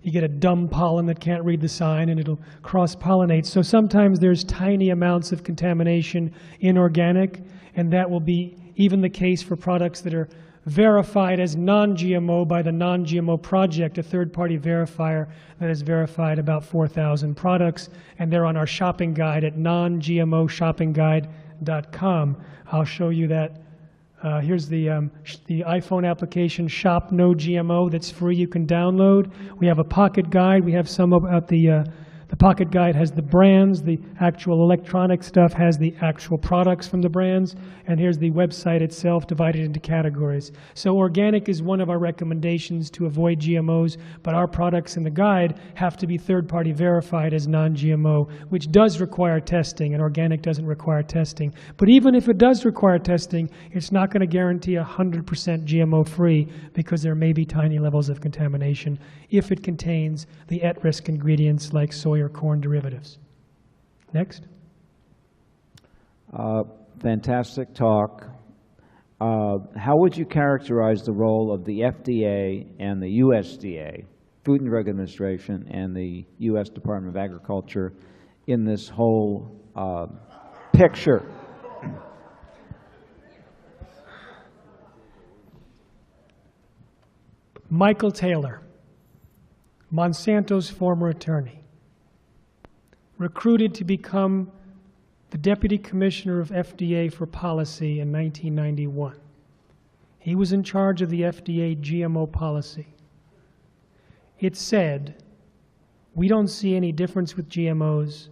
you get a dumb pollen that can't read the sign and it'll cross-pollinate. So sometimes there's tiny amounts of contamination in organic, and that will be even the case for products that are verified as non-GMO by the Non-GMO Project, a third-party verifier that has verified about 4,000 products, and they're on our shopping guide at nongmoshoppingguide.com. I'll show you that. Here's the iPhone application, Shop No GMO, that's free, you can download. We have a pocket guide. We have some about the pocket guide has the brands, the actual electronic stuff has the actual products from the brands, and here's the website itself divided into categories. So organic is one of our recommendations to avoid GMOs, but our products in the guide have to be third-party verified as non-GMO, which does require testing, and organic doesn't require testing. But even if it does require testing, it's not going to guarantee 100% GMO-free because there may be tiny levels of contamination if it contains the at-risk ingredients like soy or corn derivatives. Next. Fantastic talk. How would you characterize the role of the FDA and the USDA, Food and Drug Administration, and the U.S. Department of Agriculture in this whole picture? Michael Taylor, Monsanto's former attorney, recruited to become the Deputy Commissioner of FDA for Policy in 1991. He was in charge of the FDA GMO policy. It said, we don't see any difference with GMOs,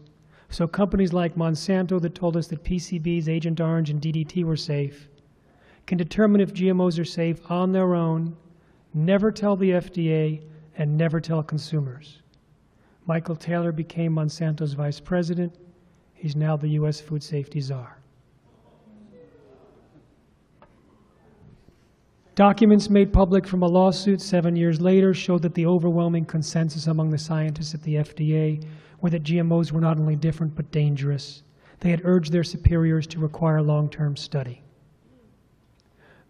so companies like Monsanto that told us that PCBs, Agent Orange, and DDT were safe can determine if GMOs are safe on their own, never tell the FDA, and never tell consumers. Michael Taylor became Monsanto's vice president. He's now the U.S. food safety czar. Documents made public from a lawsuit 7 years later show that the overwhelming consensus among the scientists at the FDA were that GMOs were not only different but dangerous. They had urged their superiors to require long-term study.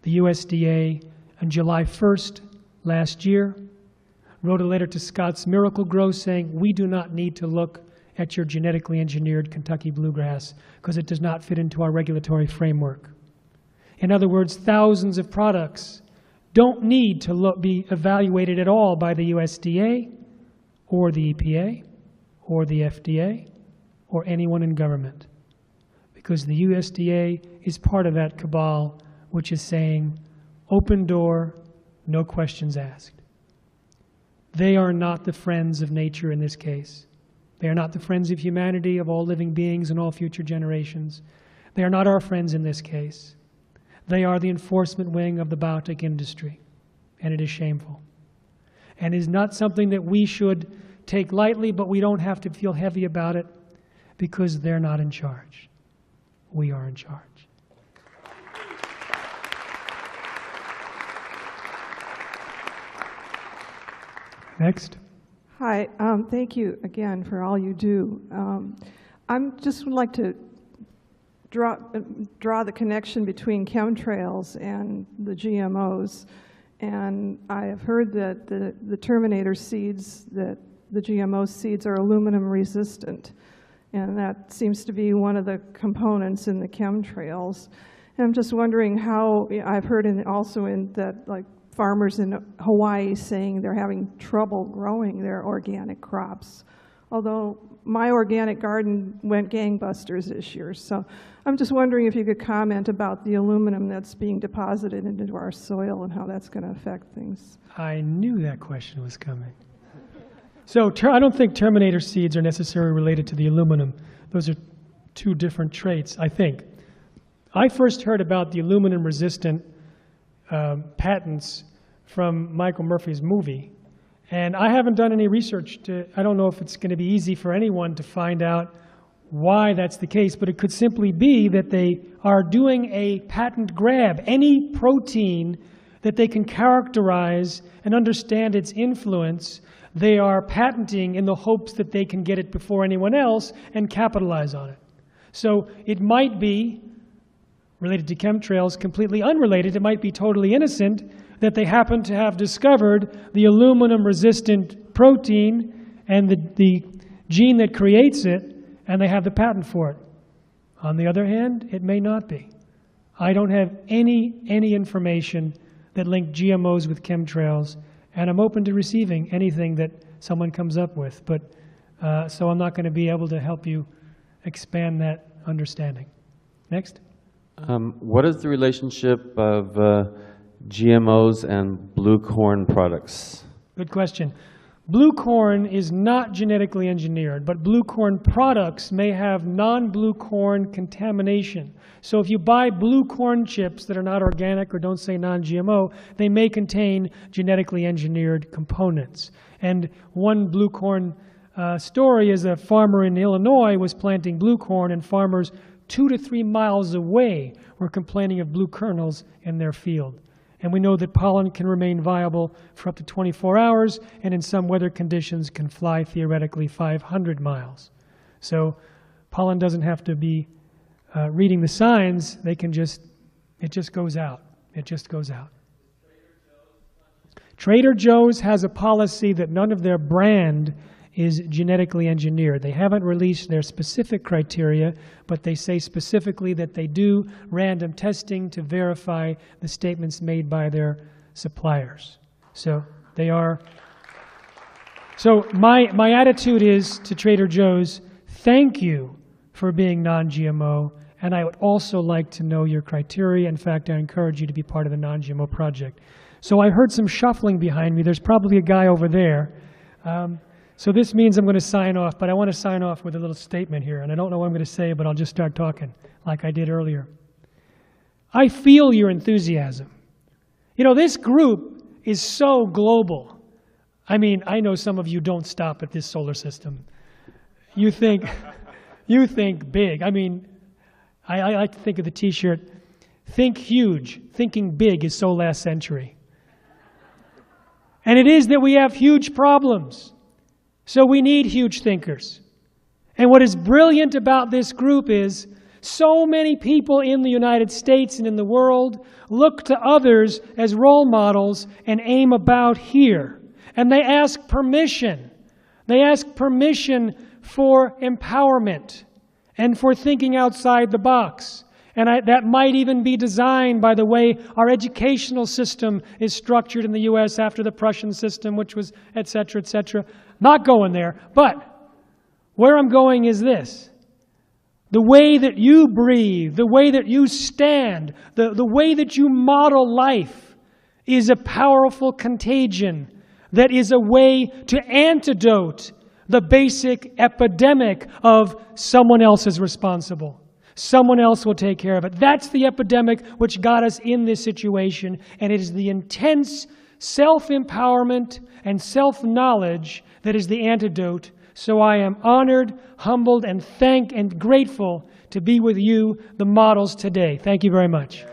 The USDA, on July 1st last year, wrote a letter to Scotts Miracle-Gro saying, we do not need to look at your genetically engineered Kentucky bluegrass because it does not fit into our regulatory framework. In other words, thousands of products don't need to be evaluated at all by the USDA or the EPA or the FDA or anyone in government, because the USDA is part of that cabal which is saying, open door, no questions asked. They are not the friends of nature in this case. They are not the friends of humanity, of all living beings and all future generations. They are not our friends in this case. They are the enforcement wing of the biotech industry, and it is shameful. And is not something that we should take lightly, but we don't have to feel heavy about it because they're not in charge. We are in charge. Next. Hi, thank you again for all you do. I just would like to draw the connection between chemtrails and the GMOs. And I have heard that the Terminator seeds, that the GMO seeds are aluminum resistant. And that seems to be one of the components in the chemtrails. And I'm just wondering how, I've heard also in that, like, farmers in Hawaii saying they're having trouble growing their organic crops. Although my organic garden went gangbusters this year. So I'm just wondering if you could comment about the aluminum that's being deposited into our soil and how that's going to affect things. I knew that question was coming. So I don't think Terminator seeds are necessarily related to the aluminum. Those are two different traits, I think. I first heard about the aluminum resistant patents from Michael Murphy's movie. And I haven't done any research I don't know if it's going to be easy for anyone to find out why that's the case, but it could simply be that they are doing a patent grab. Any protein that they can characterize and understand its influence, they are patenting in the hopes that they can get it before anyone else and capitalize on it. So it might be related to chemtrails, completely unrelated. It might be totally innocent that they happen to have discovered the aluminum-resistant protein and the gene that creates it, and they have the patent for it. On the other hand, it may not be. I don't have any information that linked GMOs with chemtrails, and I'm open to receiving anything that someone comes up with. But so I'm not going to be able to help you expand that understanding. Next. What is the relationship of GMOs and blue corn products? Good question. Blue corn is not genetically engineered, but blue corn products may have non-blue corn contamination. So if you buy blue corn chips that are not organic or don't say non-GMO, they may contain genetically engineered components. And one blue corn story is a farmer in Illinois was planting blue corn, and farmers 2 to 3 miles away were complaining of blue kernels in their field. And we know that pollen can remain viable for up to 24 hours, and in some weather conditions can fly theoretically 500 miles. So pollen doesn't have to be reading the signs. They can just, it just goes out. It just goes out. Trader Joe's has a policy that none of their brand is genetically engineered. They haven't released their specific criteria, but they say specifically that they do random testing to verify the statements made by their suppliers. So they are. So my attitude is to Trader Joe's, thank you for being non-GMO, and I would also like to know your criteria. In fact, I encourage you to be part of the non-GMO project. So I heard some shuffling behind me. There's probably a guy over there. So this means I'm going to sign off, but I want to sign off with a little statement here, and I don't know what I'm going to say, but I'll just start talking like I did earlier. I feel your enthusiasm. You know, this group is so global. I mean, I know some of you don't stop at this solar system. You think big. I mean, I like to think of the T-shirt, think huge. Thinking big is so last century. And it is that we have huge problems. So we need huge thinkers. And what is brilliant about this group is so many people in the United States and in the world look to others as role models and aim about here. And they ask permission. They ask permission for empowerment and for thinking outside the box. And that might even be designed by the way our educational system is structured in the U.S. after the Prussian system, which was et cetera, et cetera. Not going there, but where I'm going is this. the way that you breathe, the way that you stand, the way that you model life is a powerful contagion that is a way to antidote the basic epidemic of someone else is responsible. Someone else will take care of it. That's the epidemic which got us in this situation, and it is the intense self-empowerment and self-knowledge that is the antidote. So I am honored, humbled, and grateful to be with you, the models, today. Thank you very much.